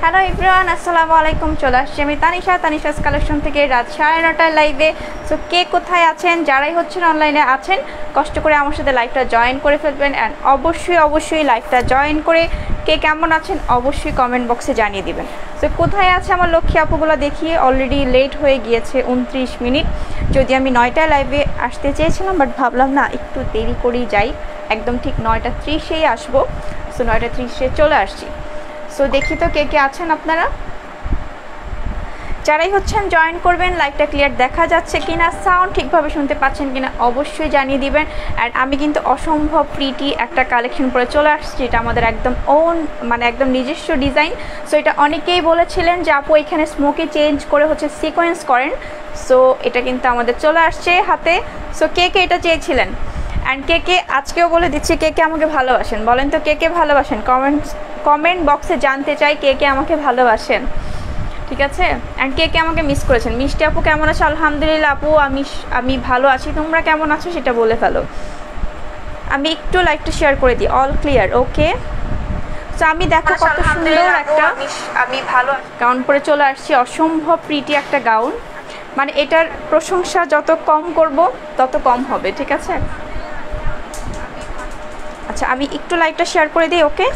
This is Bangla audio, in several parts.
হ্যালো এভরিওয়ান, আসসালামু আলাইকুম। চলে আসছি আমি তানিশাস কালেকশন থেকে রাত 9:30টায় লাইভে। সো কে কোথায় আছেন, যারাই হচ্ছেন অনলাইনে আছেন, কষ্ট করে আমার সাথে লাইভটা জয়েন করে ফেলবেন। অ্যান্ড অবশ্যই লাইভটা জয়েন করে কে কেমন আছেন অবশ্যই কমেন্ট বক্সে জানিয়ে দিবেন। সো কোথায় আছে আমার লক্ষ্মী আপুগুলো দেখিয়ে অলরেডি লেট হয়ে গিয়েছে 29 মিনিট। যদি আমি 9টায় লাইভে আসতে চেয়েছিলাম, বাট ভাবলাম না, একটু দেরি করেই যাই, একদম ঠিক 9:30-এই আসবো। সো 9:30-এ চলে আসছি। সো দেখি তো কে কে আছেন আপনারা, যারাই হচ্ছেন জয়েন করবেন। লাইভটা ক্লিয়ার দেখা যাচ্ছে কিনা, সাউন্ড ঠিকভাবে শুনতে পাচ্ছেন কিনা অবশ্যই জানিয়ে দিবেন। অ্যান্ড আমি কিন্তু অসম্ভব প্রিটি একটা কালেকশন পরে চলে আসছি, এটা আমাদের একদম ওন, মানে একদম নিজস্ব ডিজাইন। সো এটা অনেকেই বলেছিলেন যে আপু এখানে স্মোকি চেঞ্জ করে হচ্ছে সিকোয়েন্স করেন। সো এটা কিন্তু আমাদের চলে আসছে হাতে। সো কে কে এটা চেয়েছিলেন, অ্যান্ড কে কে আজকেও বলে দিচ্ছি কে কে আমাকে ভালোবাসেন, বলেন তো কে কে ভালোবাসেন। কমেন্ট বক্সে জানতে চাই কে কে আমাকে ভালোবাসেন, ঠিক আছে। অ্যান্ড কে কে আমাকে মিস করেছেন। মিষ্টি আপু কেমন আছে? আলহামদুলিল্লাহ আপু, আমি ভালো আছি, তোমরা কেমন আছো সেটা বলে ফেলো। আমি একটু লাইভটা শেয়ার করে দিই। অল ক্লিয়ার, ওকে। সো আমি দেখো কত সুন্দর একটা আমি ভালো গাউন পরে চলে আসছি, অসম্ভব প্রিটি একটা গাউন। মানে এটার প্রশংসা যত কম করব তত কম হবে, ঠিক আছে। আচ্ছা আমি একটু লাইভটা শেয়ার করে দিই, ওকে।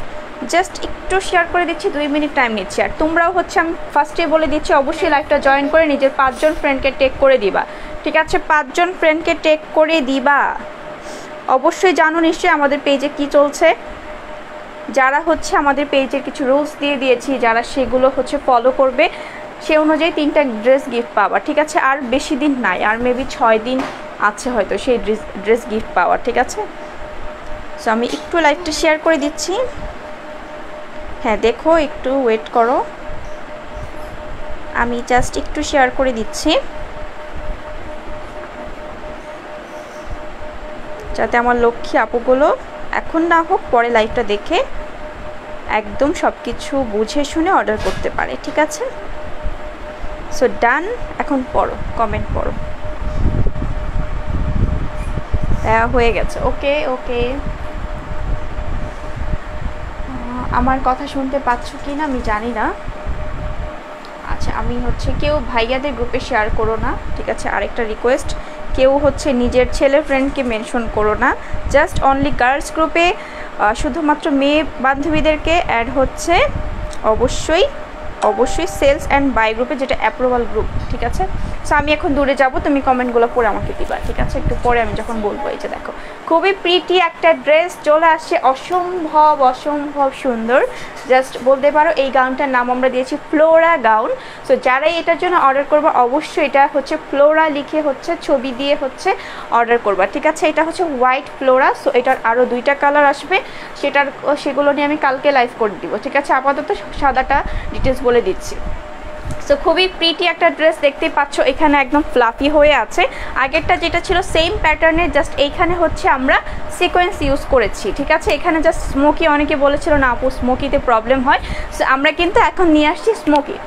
জাস্ট একটু শেয়ার করে দিচ্ছি, 2 মিনিট টাইম নিচ্ছি। আর তোমরাও হচ্ছে, আমি ফার্স্টে বলে দিচ্ছি, অবশ্যই লাইভটা জয়েন করে নিজের 5 জন ফ্রেন্ডকে টেক করে দিবা, ঠিক আছে। 5 জন ফ্রেন্ডকে টেক করে দিবা। অবশ্যই জানো নিশ্চয়ই আমাদের পেজে কি চলছে, যারা হচ্ছে আমাদের পেজের কিছু রুলস দিয়ে দিয়েছি, যারা সেগুলো হচ্ছে ফলো করবে সে অনুযায়ী 3টা ড্রেস গিফট পাওয়া, ঠিক আছে। আর বেশি দিন নাই, আর মেবি 6 দিন আছে হয়তো সেই ড্রেস গিফট পাওয়া, ঠিক আছে। সো আমি একটু লাইভটা শেয়ার করে দিচ্ছি। হ্যাঁ দেখো, একটু ওয়েট করো, আমি জাস্ট একটু শেয়ার করে দিচ্ছি যাতে আমার লক্ষ্মী আপুগুলো এখন না হোক, পরে লাইভটা দেখে একদম সব কিছু বুঝে শুনে অর্ডার করতে পারে, ঠিক আছে। সো ডান, এখন পড়ো, কমেন্ট পড়ো। হয়ে গেছে, ওকে ওকে। আমার কথা শুনতে পাচ্ছ কি না আমি জানি না। আচ্ছা আমি হচ্ছে, কেউ ভাইয়াদের গ্রুপে শেয়ার করো না, ঠিক আছে। আরেকটা রিকোয়েস্ট, কেউ হচ্ছে নিজের ছেলে ফ্রেন্ডকে মেনশন করো না, জাস্ট অনলি গার্লস গ্রুপে শুধুমাত্র মেয়ে বান্ধবীদেরকে অ্যাড হচ্ছে। অবশ্যই সেলস অ্যান্ড বাই গ্রুপে, যেটা অ্যাপ্রুভাল গ্রুপ, ঠিক আছে। সো আমি এখন দূরে যাব, তুমি কমেন্টগুলো পড়ে আমাকে দিবা, ঠিক আছে। একটু পরে আমি যখন বলবো। এই যে দেখো খুবই প্রিটি একটা ড্রেস চলে আসছে, অসম্ভব সুন্দর। জাস্ট বলতে পারো এই গাউনটার নাম আমরা দিয়েছি ফ্লোরা গাউন। সো যারাই এটার জন্য অর্ডার করবা অবশ্যই এটা হচ্ছে ফ্লোরা লিখে হচ্ছে ছবি দিয়ে হচ্ছে অর্ডার করবা, ঠিক আছে। এটা হচ্ছে হোয়াইট ফ্লোরা। সো এটার আরও 2টা কালার আসবে, সেগুলো নিয়ে আমি কালকে লাইভ করে দিব, ঠিক আছে। আপাতত সাদাটা ডিটেলস বলে দিচ্ছি। সো খুবই প্রিটি একটা ড্রেস দেখতেই পাচ্ছ, এখানে একদম ফ্লাফি হয়ে আছে। আগেরটা যেটা ছিল সেম প্যাটার্নের, জাস্ট এইখানে হচ্ছে আমরা সিকোয়েন্স ইউজ করেছি, ঠিক আছে। এখানে জাস্ট স্মোকি, অনেকে বলেছিল না আপু স্মোকিতে প্রবলেম হয়, সো আমরা কিন্তু এখন নিয়ে আসছি স্মোকি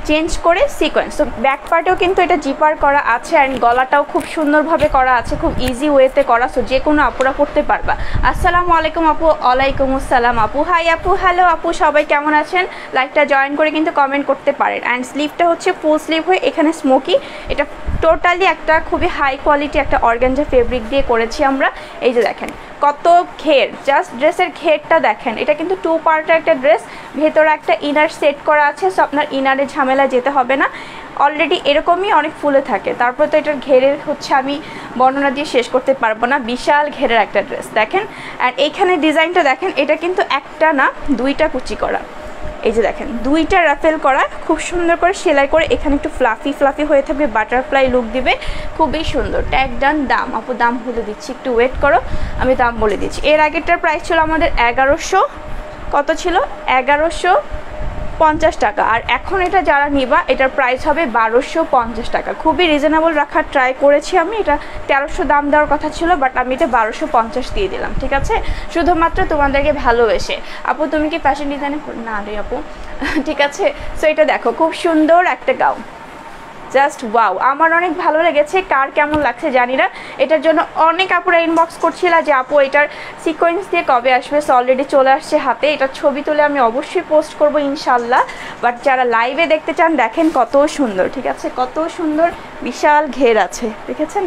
চেঞ্জ করে সিকোয়েন্স। তো ব্যাক পার্টেও কিন্তু এটা জিপার করা আছে, অ্যান্ড গলাটাও খুব সুন্দরভাবে করা আছে, খুব ইজি ওয়েতে করা। সো যে কোনো আপুরা পড়তে পারবা। আসসালামু আলাইকুম আপু। ওয়ালাইকুম আসসালাম আপু। হাই আপু, হ্যালো আপু, সবাই কেমন আছেন? লাইভটা জয়েন করে কিন্তু কমেন্ট করতে পারেন। অ্যান্ড স্লিভটা হচ্ছে ফুল স্লিভ হয়ে এখানে স্মোকি, এটা টোটালি একটা খুবই হাই কোয়ালিটি একটা অর্গানজা ফেব্রিক দিয়ে করেছি আমরা। এই যে দেখেন কত ঘের, জাস্ট ড্রেসের ঘেরটা দেখেন। এটা কিন্তু 2 পার্টের একটা ড্রেস, ভেতরে একটা ইনার সেট করা আছে। সো আপনার ইনারে ঝামেলা যেতে হবে না, অলরেডি এরকমই অনেক ফুলে থাকে। তারপর তো এটার ঘেরের হচ্ছে আমি বর্ণনা দিয়ে শেষ করতে পারবো না, বিশাল ঘেরের একটা ড্রেস দেখেন। আর এইখানে ডিজাইনটা দেখেন, এটা কিন্তু একটা না 2টা কুচি করা। এই যে দেখেন 2টা রাফেল করা, খুব সুন্দর করে সেলাই করে, এখানে একটু ফ্লাফি হয়ে থাকবে, বাটারফ্লাই লুক দিবে, খুবই সুন্দর। ট্যাগ ডান। দাম আপু, দাম বলে দিচ্ছি, একটু ওয়েট করো, আমি দাম বলে দিচ্ছি। এর আগেরটার প্রাইস ছিল আমাদের 1100, কত ছিল? 1150 টাকা। আর এখন এটা যারা নিবা এটার প্রাইস হবে 1250 টাকা। খুবই রিজনেবল রাখার ট্রাই করেছি আমি। এটা 1300 দাম দেওয়ার কথা ছিল, বাট আমি এটা 1250 দিয়ে দিলাম, ঠিক আছে, শুধুমাত্র তোমাদেরকে ভালোবেসে। আপু তুমি কি ফ্যাশন ডিজাইনে? না রে আপু, ঠিক আছে। সো এটা দেখো খুব সুন্দর একটা গাউন। জাস্ট ওয়াও, আমার অনেক ভালো লেগেছে। কার কেমন লাগছে জানি না। এটার জন্য অনেক আপুরা ইনবক্স করছিল যে আপু এটার সিকোয়েন্স দিয়ে কবে আসবে। সো অলরেডি চলে আসছে হাতে। এটার ছবি তুলে আমি অবশ্যই পোস্ট করব ইনশাল্লাহ। বাট যারা লাইভে দেখতে চান দেখেন কত সুন্দর, ঠিক আছে, কত সুন্দর, বিশাল ঘের আছে, দেখেছেন?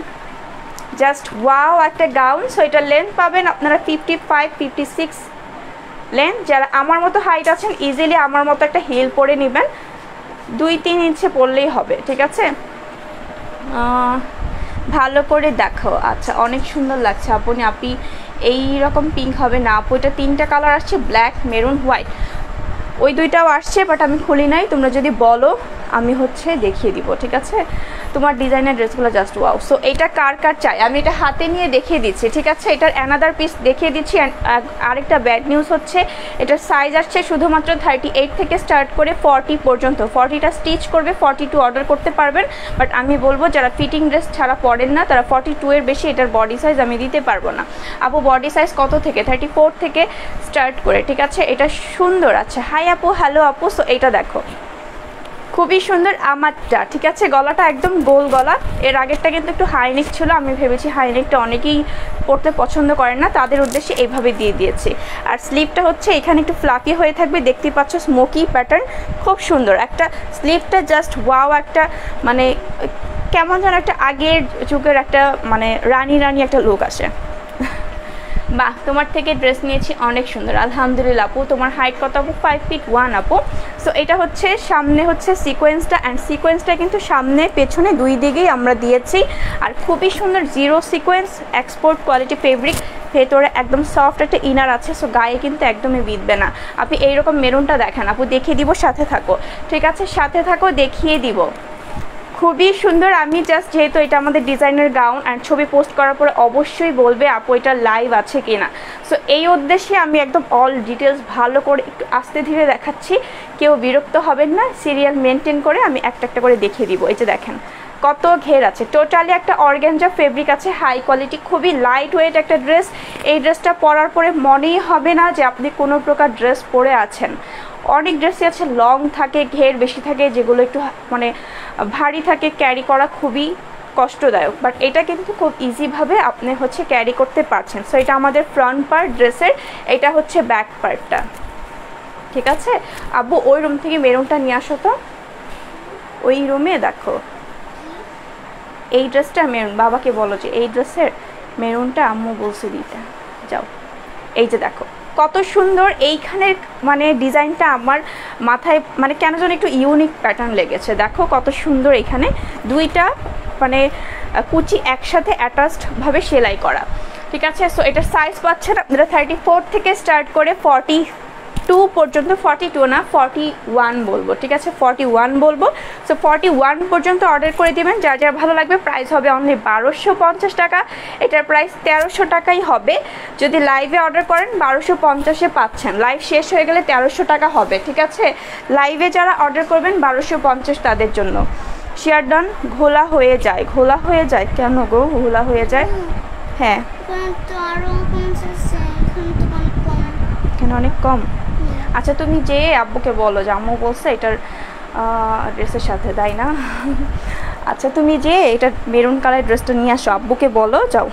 জাস্ট ওয়াও একটা গাউন। সো এটার লেন্থ পাবেন আপনারা 55, 56 লেন্থ। যারা আমার মতো হাইট আছেন ইজিলি আমার মতো একটা হিল পরে নেবেন, 2-3 ইঞ্চি পরলেই হবে, ঠিক আছে? ভালো করে দেখো। আচ্ছা, অনেক সুন্দর লাগছে আপনি এই রকম পিঙ্ক হবে না আপু, এটা 3টা কালার আসছে, ব্ল্যাক, মেরুন, হোয়াইট। ওই 2টাও আসছে বাট আমি খুলি নাই। তোমরা যদি বলো আমি হচ্ছে দেখিয়ে দিব, ঠিক আছে? তোমার ডিজাইনের ড্রেসগুলো জাস্ট ওয়াও। সো এটা কার কার চাই আমি এটা হাতে নিয়ে দেখিয়ে দিচ্ছি, ঠিক আছে? এটার অ্যানাদার পিস দেখিয়ে দিচ্ছি। আরেকটা ব্যাড নিউজ হচ্ছে এটার সাইজ আসছে শুধুমাত্র 38 থেকে স্টার্ট করে 40 পর্যন্ত। 40টা স্টিচ করবে, 42 অর্ডার করতে পারবেন। বাট আমি বলবো যারা ফিটিং ড্রেস ছাড়া পরেন না তারা 42 এর বেশি এটার বডি সাইজ আমি দিতে পারবো না। আপু বডি সাইজ কত থেকে? 34 থেকে স্টার্ট করে, ঠিক আছে? এটা সুন্দর। আচ্ছা, হাই আপু, হ্যালো আপু। সো এটা দেখো, খুবই সুন্দর আমারটা, ঠিক আছে? গলাটা একদম গোল গলা। এর আগেরটা কিন্তু একটু হাইনেক ছিল, আমি ভেবেছি হাইনেকটা অনেকেই পরতে পছন্দ করেন না, তাদের উদ্দেশ্যে এইভাবে দিয়ে দিয়েছি। আর স্লিভটা হচ্ছে এখানে একটু ফ্লাফি হয়ে থাকবে, দেখতে পাচ্ছ স্মোকি প্যাটার্ন, খুব সুন্দর একটা স্লিভটা। জাস্ট ওয়াও একটা মানে কেমন যেন একটা আগের যুগের একটা মানে রানী রানী একটা লুক আসে। বাহ, তোমার থেকে ড্রেস নিয়েছি, অনেক সুন্দর, আলহামদুলিল্লাহ। আপু তোমার হাইট কত আপু? 5 ফিট 1 আপু। সো এটা হচ্ছে সামনে হচ্ছে সিকোয়েন্সটা, অ্যান্ড সিকোয়েন্সটা কিন্তু সামনে পেছনে দুই দিকেই আমরা দিয়েছি। আর খুবই সুন্দর zero sequence, export quality fabric, ভেতরে একদম সফট একটা ইনার আছে। সো গায়ে কিন্তু একদমই বিঁধবে না। আপনি এইরকম মেরুনটা দেখেন আপু, দেখিয়ে দিব, সাথে থাকো, ঠিক আছে? সাথে থাকো, দেখিয়ে দিব, খুবই সুন্দর। আমি জাস্ট যেহেতু এটা আমাদের ডিজাইনের গাউন অ্যান্ড ছবি পোস্ট করার পরে অবশ্যই বলবে আপু এটা লাইভ আছে কিনা। সো এই উদ্দেশ্যে আমি একদম অল ডিটেলস ভালো করে একটু আস্তে ধীরে দেখাচ্ছি, কেউ বিরক্ত হবেন না। সিরিয়াল মেনটেন করে আমি একটা একটা করে দেখিয়ে দিব। এই যে দেখেন কত ঘের আছে, টোটালি একটা অর্গানজা ফেব্রিক আছে, হাই কোয়ালিটি, খুবই লাইট ওয়েট একটা ড্রেস। এই ড্রেসটা পরার পরে মনেই হবে না যে আপনি কোনো প্রকার ড্রেস পরে আছেন। অনেক ড্রেসই আছে লং থাকে, ঘের বেশি থাকে, যেগুলো একটু মানে ভারী থাকে, ক্যারি করা খুবই কষ্টদায়ক। বাট এটা কিন্তু খুব ইজিভাবে আপনি হচ্ছে ক্যারি করতে পারছেন। সো এটা আমাদের ফ্রন্ট পার্ট ড্রেসের, এটা হচ্ছে ব্যাক পার্টটা, ঠিক আছে? আব্বু ওই রুম থেকে মেরুনটা নিয়ে আসো তো, ওই রুমে দেখো এই ড্রেসটা মেরুন। বাবাকে বলো যে এই ড্রেসের মেরুনটা আম্মু বলছে দিতে, যাও। এই যে দেখো কত সুন্দর এইখানের মানে ডিজাইনটা আমার মাথায় মানে কেন যেন একটু ইউনিক প্যাটার্ন লেগেছে। দেখো কত সুন্দর, এখানে দুইটা মানে কুচি একসাথে অ্যাটাচডভাবে সেলাই করা, ঠিক আছে? সো এটার সাইজ পাচ্ছেন আপনারা 34 থেকে স্টার্ট করে 42 পর্যন্ত, 42 না 41 বলবো, ঠিক আছে? 41 বলবো। সো 41 পর্যন্ত অর্ডার করে দেবেন, যার যার ভালো লাগবে। প্রাইস হবে অনলি 1250 টাকা, এটার প্রাইস 1300 টাকাই হবে। যদি লাইভে অর্ডার করেন 1250-এ পাচ্ছেন, লাইভ শেষ হয়ে গেলে 1300 টাকা হবে, ঠিক আছে? লাইভে যারা অর্ডার করবেন 1250 তাদের জন্য। Share done. ঘোলা হয়ে যায়, ঘোলা হয়ে যায় কেন গো? ঘোলা হয়ে যায়, হ্যাঁ কেন অনেক কম? আচ্ছা তুমি যে আব্বুকে বলো যে আম্মু বলছে এটার ড্রেসের সাথে, তাই না? আচ্ছা তুমি যে এটা মেরুন কালার ড্রেসটা নিয়ে আসো, আব্বুকে বলো, যাও।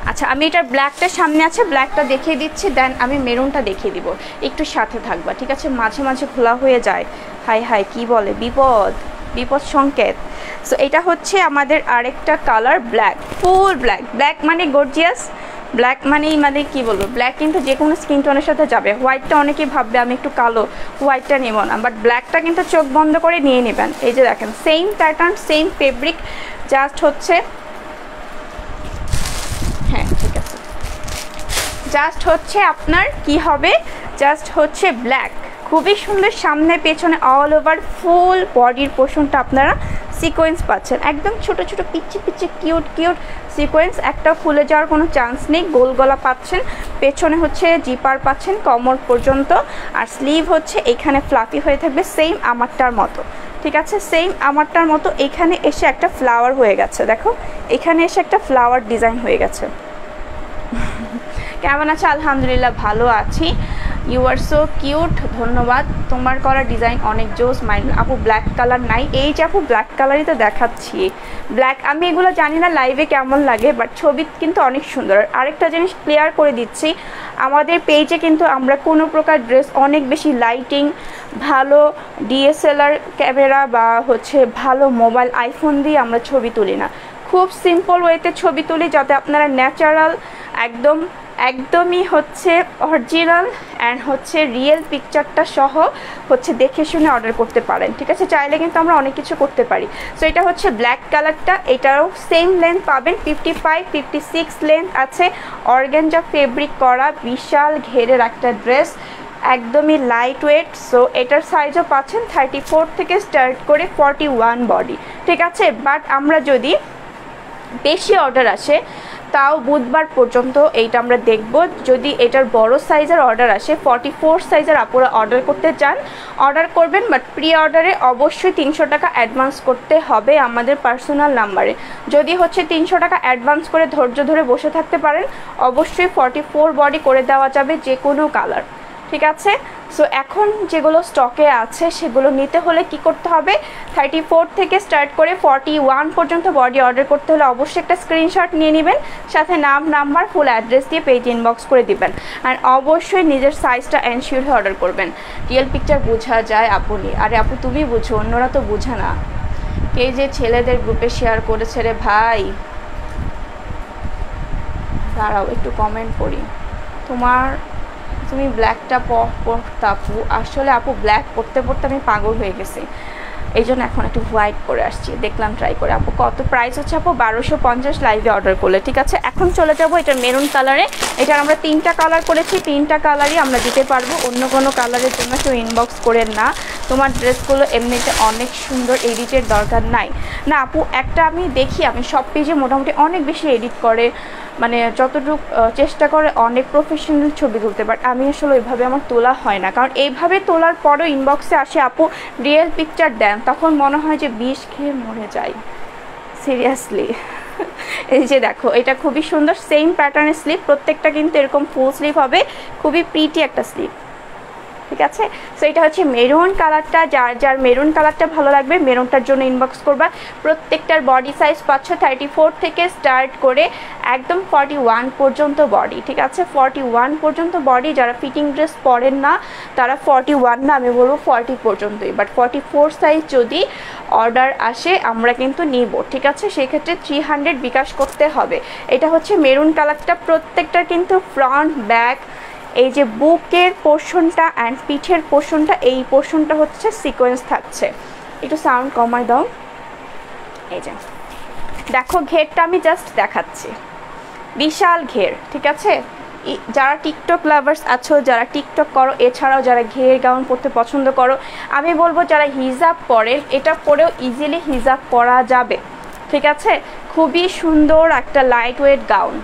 আচ্ছা আমি এটার ব্ল্যাকটা সামনে আছে, ব্ল্যাকটা দেখিয়ে দিচ্ছি, দেন আমি মেরুনটা দেখিয়ে দিব, একটু সাথে থাকবা, ঠিক আছে? মাঝে মাঝে খোলা হয়ে যায়, হাই হাই কি বলে, বিপদ, বিপদ সংকেত। সো এটা হচ্ছে আমাদের আরেকটা colour, black, full black. Black মানে গর্জিয়াস, ব্ল্যাক মানেই মানে কি বলবো, ব্ল্যাক কিন্তু যে কোনো স্কিন টোনের সাথে যাবে। হোয়াইটটা অনেকেই ভাববে আমি একটু কালো, হোয়াইটটা নেব না, বাট ব্ল্যাকটা কিন্তু চোখ বন্ধ করে নিয়ে নেবেন। এই যে দেখেন same pattern, same fabric, just হচ্ছে, হ্যাঁ ঠিক আছে, জাস্ট হচ্ছে আপনার কি হবে, জাস্ট হচ্ছে ব্ল্যাক, খুবই সুন্দর। সামনে পেছনে অল ওভার ফুল বডির পোর্শনটা আপনারা সিকোয়েন্স পাচ্ছেন, একদম ছোট ছোট পিচ্ছি পিচ্ছি কিউট কিউট সিকোয়েন্স, একটা খুলে যাওয়ার কোনো চান্স নেই। গোল গলা পাচ্ছেন, পেছনে হচ্ছে জিপার পাচ্ছেন কোমর পর্যন্ত, আর স্লিভ হচ্ছে এখানে ফ্লাফি হয়ে থাকবে সেম আমারটার মতো, ঠিক আছে? সেম আমারটার মতো। এখানে এসে একটা ফ্লাওয়ার হয়ে গেছে, দেখো এখানে এসে একটা ফ্লাওয়ার ডিজাইন হয়ে গেছে। কেমন আছে? আলহামদুলিল্লাহ ভালো আছি। ইউ আর সো কিউট, ধন্যবাদ। তোমার করা ডিজাইন অনেক জোস। মাইন্ড আপু ব্ল্যাক কালার নাই? এই যে আপু ব্ল্যাক কালারই তো দেখাচ্ছি। ব্ল্যাক আমি এগুলো জানি না লাইভে কেমন লাগে, বাট ছবি কিন্তু অনেক সুন্দর। আরেকটা জিনিস ক্লিয়ার করে দিচ্ছি, আমাদের পেজে কিন্তু আমরা কোনো প্রকার ড্রেস অনেক বেশি লাইটিং, ভালো ডিএসএলআর ক্যামেরা বা হচ্ছে ভালো মোবাইল আইফোন দিয়ে আমরা ছবি তুলি না। খুব সিম্পল ওয়েতে ছবি তুলি, যাতে আপনারা ন্যাচারাল একদমই হচ্ছে অরিজিনাল অ্যান্ড হচ্ছে রিয়েল পিকচারটা সহ হচ্ছে দেখে শুনে অর্ডার করতে পারেন। ঠিক আছে, চাইলে কিন্তু আমরা অনেক কিছু করতে পারি। সো এটা হচ্ছে ব্ল্যাক কালারটা, এটারও সেম লেন্থ পাবেন, 55-56 লেন্থ আছে। অর্গানজা ফেব্রিক করা বিশাল ঘেরের একটা ড্রেস, একদমই লাইট ওয়েট। সো এটার সাইজও পাচ্ছেন 34 থেকে স্টার্ট করে 41 বডি। ঠিক আছে, বাট আমরা যদি বেশি অর্ডার আসে তাও বুধবার পর্যন্ত এইটা আমরা দেখব। যদি এটার বড় সাইজের অর্ডার আসে, 44 সাইজের আপুরা অর্ডার করতে চান অর্ডার করবেন, বাট প্রি অর্ডারে অবশ্যই 300 টাকা অ্যাডভান্স করতে হবে আমাদের পার্সোনাল নাম্বারে। যদি হচ্ছে 300 টাকা অ্যাডভান্স করে ধৈর্য ধরে বসে থাকতে পারেন, অবশ্যই 44 বডি করে দেওয়া যাবে, যে কোনো কালার। ঠিক আছে, সো এখন যেগুলো স্টকে আছে সেগুলো নিতে হলে কি করতে হবে, 34 থেকে স্টার্ট করে 41 পর্যন্ত বডি অর্ডার করতে হলে অবশ্যই একটা স্ক্রিনশট নিয়ে নেবেন, সাথে নাম, নাম্বার, ফুল অ্যাড্রেস দিয়ে পেজ ইনবক্স করে দিবেন। আর অবশ্যই নিজের সাইজটা এনশিওর হয়ে অর্ডার করবেন। রিয়েল পিকচার বোঝা যায় আপনি? আরে আপু তুমি বুঝো, অন্যরা তো বুঝে না। কে যে ছেলেদের গ্রুপে শেয়ার করেছে রে ভাই, দাঁড়াও একটু কমেন্ট করি। তুমি ব্ল্যাকটা পরতে আপু, আসলে আপু ব্ল্যাক পরতে পরতে আমি পাগল হয়ে গেছি, এই জন্য এখন একটু হোয়াইট করে আসছি, দেখলাম ট্রাই করে। আপু কত প্রাইস হচ্ছে আপু? 1250 লাইভে অর্ডার করলে। ঠিক আছে, এখন চলে যাবো এটা মেরুন কালারে। এটার আমরা 3টা কালার করেছি, 3টা কালারই আমরা দিতে পারবো, অন্য কোনো কালারের জন্য কেউ ইনবক্স করেন না। তোমার ড্রেসগুলো এমনিতে অনেক সুন্দর, এডিটের দরকার নাই। না আপু, একটা আমি দেখি, আমি সব পেজে মোটামুটি অনেক বেশি এডিট করে, মানে যতটুকু চেষ্টা করে অনেক প্রফেশনাল ছবি তুলতে, বাট আমি আসলে ওইভাবে আমার তোলা হয় না। কারণ এইভাবে তোলার পরেও ইনবক্সে আসে আপু রিয়েল পিকচার দেন, তখন মনে হয় যে বিষ খেয়ে মরে যায়, সিরিয়াসলি। এই যে দেখো, এটা খুবই সুন্দর, সেম প্যাটার্নের স্লিপ, প্রত্যেকটা কিন্তু এরকম ফুল স্লিপ হবে, খুবই প্রিটি একটা স্লিপ। ঠিক আছে, সো এটা হচ্ছে মেরুন কালারটা। যার মেরুন কালারটা ভালো লাগবে মেরুনটার জন্য ইনবক্স করবা। প্রত্যেকটার বডি সাইজ পাচ্ছ 34 থেকে স্টার্ট করে একদম 41 পর্যন্ত বডি। ঠিক আছে, 41 পর্যন্ত বডি। যারা ফিটিং ড্রেস পরেন না তারা 41 না, আমি বলবো 40 পর্যন্তই, বাট 44 সাইজ যদি অর্ডার আসে আমরা কিন্তু নিব। ঠিক আছে, সেক্ষেত্রে 300 বিকাশ করতে হবে। এটা হচ্ছে মেরুন কালারটা, প্রত্যেকটার কিন্তু ফ্রন্ট ব্যাক, এই যে বুকের পোর্শনটা অ্যান্ড পিঠের পোর্শনটা, এই পোর্শনটা হচ্ছে সিকোয়েন্স থাকছে। একটু সাউন্ড কমাই দাও। এই যে দেখো, ঘেরটা আমি জাস্ট দেখাচ্ছি, বিশাল ঘের। ঠিক আছে, যারা টিকটক লাভার্স আছো, যারা টিকটক করো, এছাড়াও যারা ঘের গাউন পরতে পছন্দ করো, আমি বলবো যারা হিজাব পরে, এটা পরেও ইজিলি হিজাব পরা যাবে। ঠিক আছে, খুবই সুন্দর একটা লাইট ওয়েট গাউন।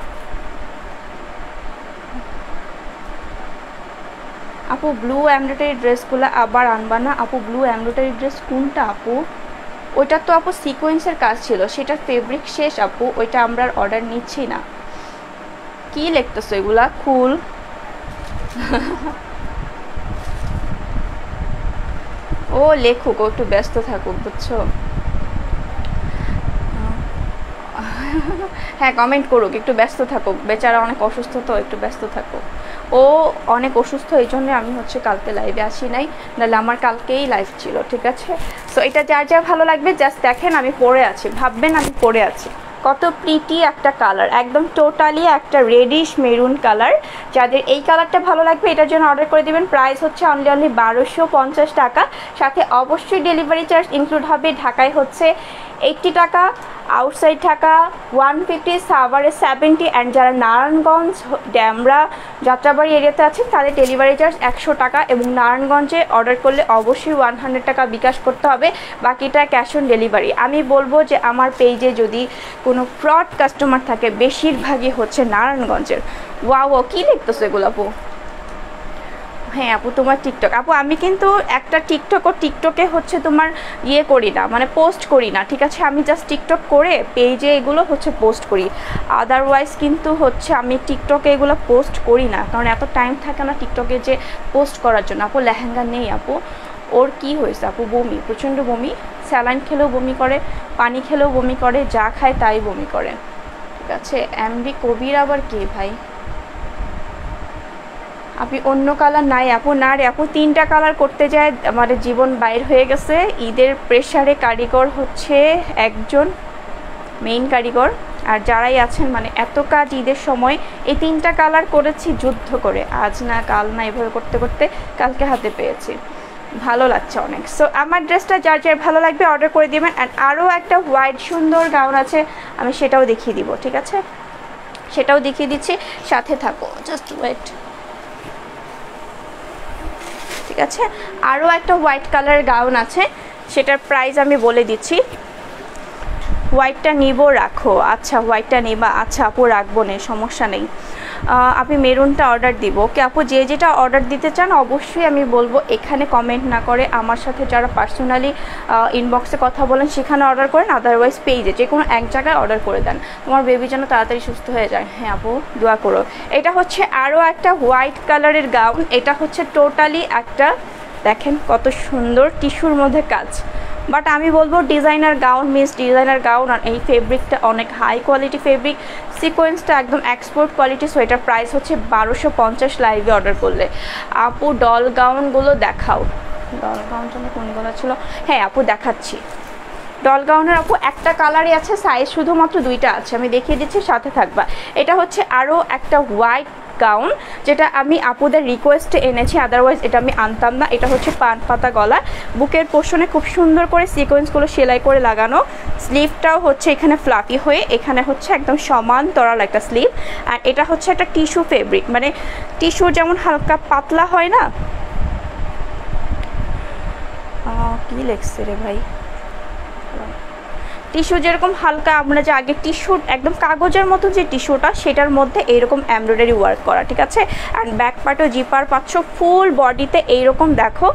আপু ব্লু এমব্রয়ডারি ড্রেসগুলো আবার আনবা না? আপু ব্লু এমব্রয়ডারি ড্রেস কোনটা আপু? ওইটা তো আপু সিকোয়েন্সের কাজ ছিল, সেটা ফেব্রিক শেষ আপু, ওইটা আমরা অর্ডার নিচ্ছি না। কি লিখতেছো এগুলা? খুল। ও লেখুক, ও একটু ব্যস্ত থাকুক, বুঝছো? হ্যাঁ কমেন্ট করুক, একটু ব্যস্ত থাকুক, বেচারা অনেক অসুস্থ, তো একটু ব্যস্ত থাকুক। ও অনেক অসুস্থ, এই জন্য আমি হচ্ছে কালকে লাইভে আসি নাই, নাহলে আমার কালকেই লাইভ ছিল। ঠিক আছে, সো এটা যার যা ভালো লাগবে জাস্ট দেখেন, আমি পরে আছি, ভাববেন আমি পরে আছি। কত প্রিটি একটা কালার, একদম টোটালি একটা রেডিশ মেরুন কালার। যাদের এই কালারটা ভালো লাগবে এটার জন্য অর্ডার করে দেবেন। প্রাইস হচ্ছে অনলি 1250 টাকা, সাথে অবশ্যই ডেলিভারি চার্জ ইনক্লুড হবে। ঢাকায় হচ্ছে 80 টাকা, আউটসাইড ঢাকা 150, সাভারে 70, অ্যান্ড যারা নারায়ণগঞ্জ, ড্যামরা, যাত্রাবাড়ি এরিয়াতে আছেন তাদের ডেলিভারি চার্জ 100 টাকা, এবং নারায়ণগঞ্জে অর্ডার করলে অবশ্যই 100 টাকা বিকাশ করতে হবে, বাকিটা ক্যাশ অন ডেলিভারি। আমি বলবো যে আমার পেজে যদি কোনো ফ্রড কাস্টমার থাকে বেশিরভাগই হচ্ছে নারায়ণগঞ্জের। ওয়াও, কী লিখতেছো এগুলো আপু? হ্যাঁ আপু তোমার টিকটক, আপু আমি কিন্তু একটা টিকটকে হচ্ছে তোমার ইয়ে করি না, মানে পোস্ট করি না, ঠিক আছে? আমি জাস্ট টিকটক করে পেজে এগুলো হচ্ছে পোস্ট করি, আদারওয়াইজ কিন্তু হচ্ছে আমি টিকটকে এগুলো পোস্ট করি না, কারণ এত টাইম থাকে না টিকটকে যে পোস্ট করার জন্য। আপু লেহেঙ্গা নেই আপু, ওর কি হয়েছে আপু? বমি, প্রচণ্ড বমি, স্যালাইন খেলেও বমি করে, পানি খেলেও বমি করে, যা খায় তাই বমি করে। ঠিক আছে, এমডি কবির আবার কে ভাই? আপনি অন্য কালার নাই আপু? না রে আপু, 3টা কালার করতে যায় আমার জীবন বাইর হয়ে গেছে। ঈদের প্রেশারে কারিগর হচ্ছে একজন মেইন কারিগর, আর যারাই আছেন মানে এত কাজ ঈদের সময়, এই 3টা কালার করেছি যুদ্ধ করে, আজ না কাল না এভাবে করতে করতে কালকে হাতে পেয়েছি, ভালো লাগছে অনেক। সো আমার ড্রেসটা যার যার ভালো লাগবে অর্ডার করে দিবেন। অ্যান্ড আরও একটা হোয়াইট সুন্দর গাউন আছে, আমি সেটাও দেখিয়ে দিব, ঠিক আছে? সেটাও দেখিয়ে দিচ্ছি, সাথে থাকো, জাস্ট ওয়েট। ঠিক আছে, আরও একটা হোয়াইট কালারের গাউন আছে, সেটার প্রাইস আমি বলে দিচ্ছি। হোয়াইটটা নিব, রাখো? আচ্ছা হোয়াইটটা নিবা, আচ্ছা আপু রাখবো, নেই সমস্যা নেই। আপনি মেরুনটা অর্ডার দিব, ওকে আপু যে যেটা অর্ডার দিতে চান অবশ্যই আমি বলবো এখানে কমেন্ট না করে আমার সাথে যারা পার্সোনালি ইনবক্সে কথা বলেন সেখানে অর্ডার করেন, আদারওয়াইজ পেজে যে কোনো এক জায়গায় অর্ডার করে দেন, তোমার বেবি যেন তাড়াতাড়ি সুস্থ হয়ে যায়। হ্যাঁ আপু দোয়া করো। এটা হচ্ছে আরও একটা হোয়াইট কালারের গাউন, এটা হচ্ছে টোটালি একটা, দেখেন কত সুন্দর টিস্যুর মধ্যে কাজ, বাট আমি বলবো designer gown means designer gown, আর এই ফেব্রিকটা অনেক হাই কোয়ালিটি ফেব্রিক, সিকোয়েন্সটা একদম এক্সপোর্ট কোয়ালিটি। সো এটার প্রাইস হচ্ছে 1250 লাইভে অর্ডার করলে। আপু ডল গাউনগুলো দেখাও, ডল গাউন জন্য কোনগুলো ছিল? হ্যাঁ আপু দেখাচ্ছি, ডল গাউনের আপু একটা কালারই আছে, সাইজ শুধুমাত্র 2টা আছে, আমি দেখিয়ে দিচ্ছি, সাথে থাকবা। এটা হচ্ছে আরও একটা হোয়াইট গাউন, যেটা আমি আপুদের রিকোয়েস্টে এনেছি, আদারওয়াইজ এটা আমি আনতাম না। এটা হচ্ছে পান পাতা গলা, বুকের পোর্শনে খুব সুন্দর করে সিকোয়েন্সগুলো সেলাই করে লাগানো, স্লিভটাও হচ্ছে এখানে ফ্লাফি হয়ে, এখানে হচ্ছে একদম সমান্তরাল একটা স্লিভ। আর এটা হচ্ছে একটা টিস্যু ফেব্রিক, মানে টিস্যু যেমন হালকা পাতলা হয় না, কি লেখছে রে ভাই, টিস্যু যেরকম হালকা, আমরা যে আগে টিস্যু একদম কাগজের মতো যে টিস্যুটা, সেটার মধ্যে এইরকম এমব্রয়ডারি ওয়ার্ক করা, ঠিক আছে? অ্যান্ড ব্যাক পার্টও জিপার পাচ্ছ, ফুল বডিতে এইরকম দেখো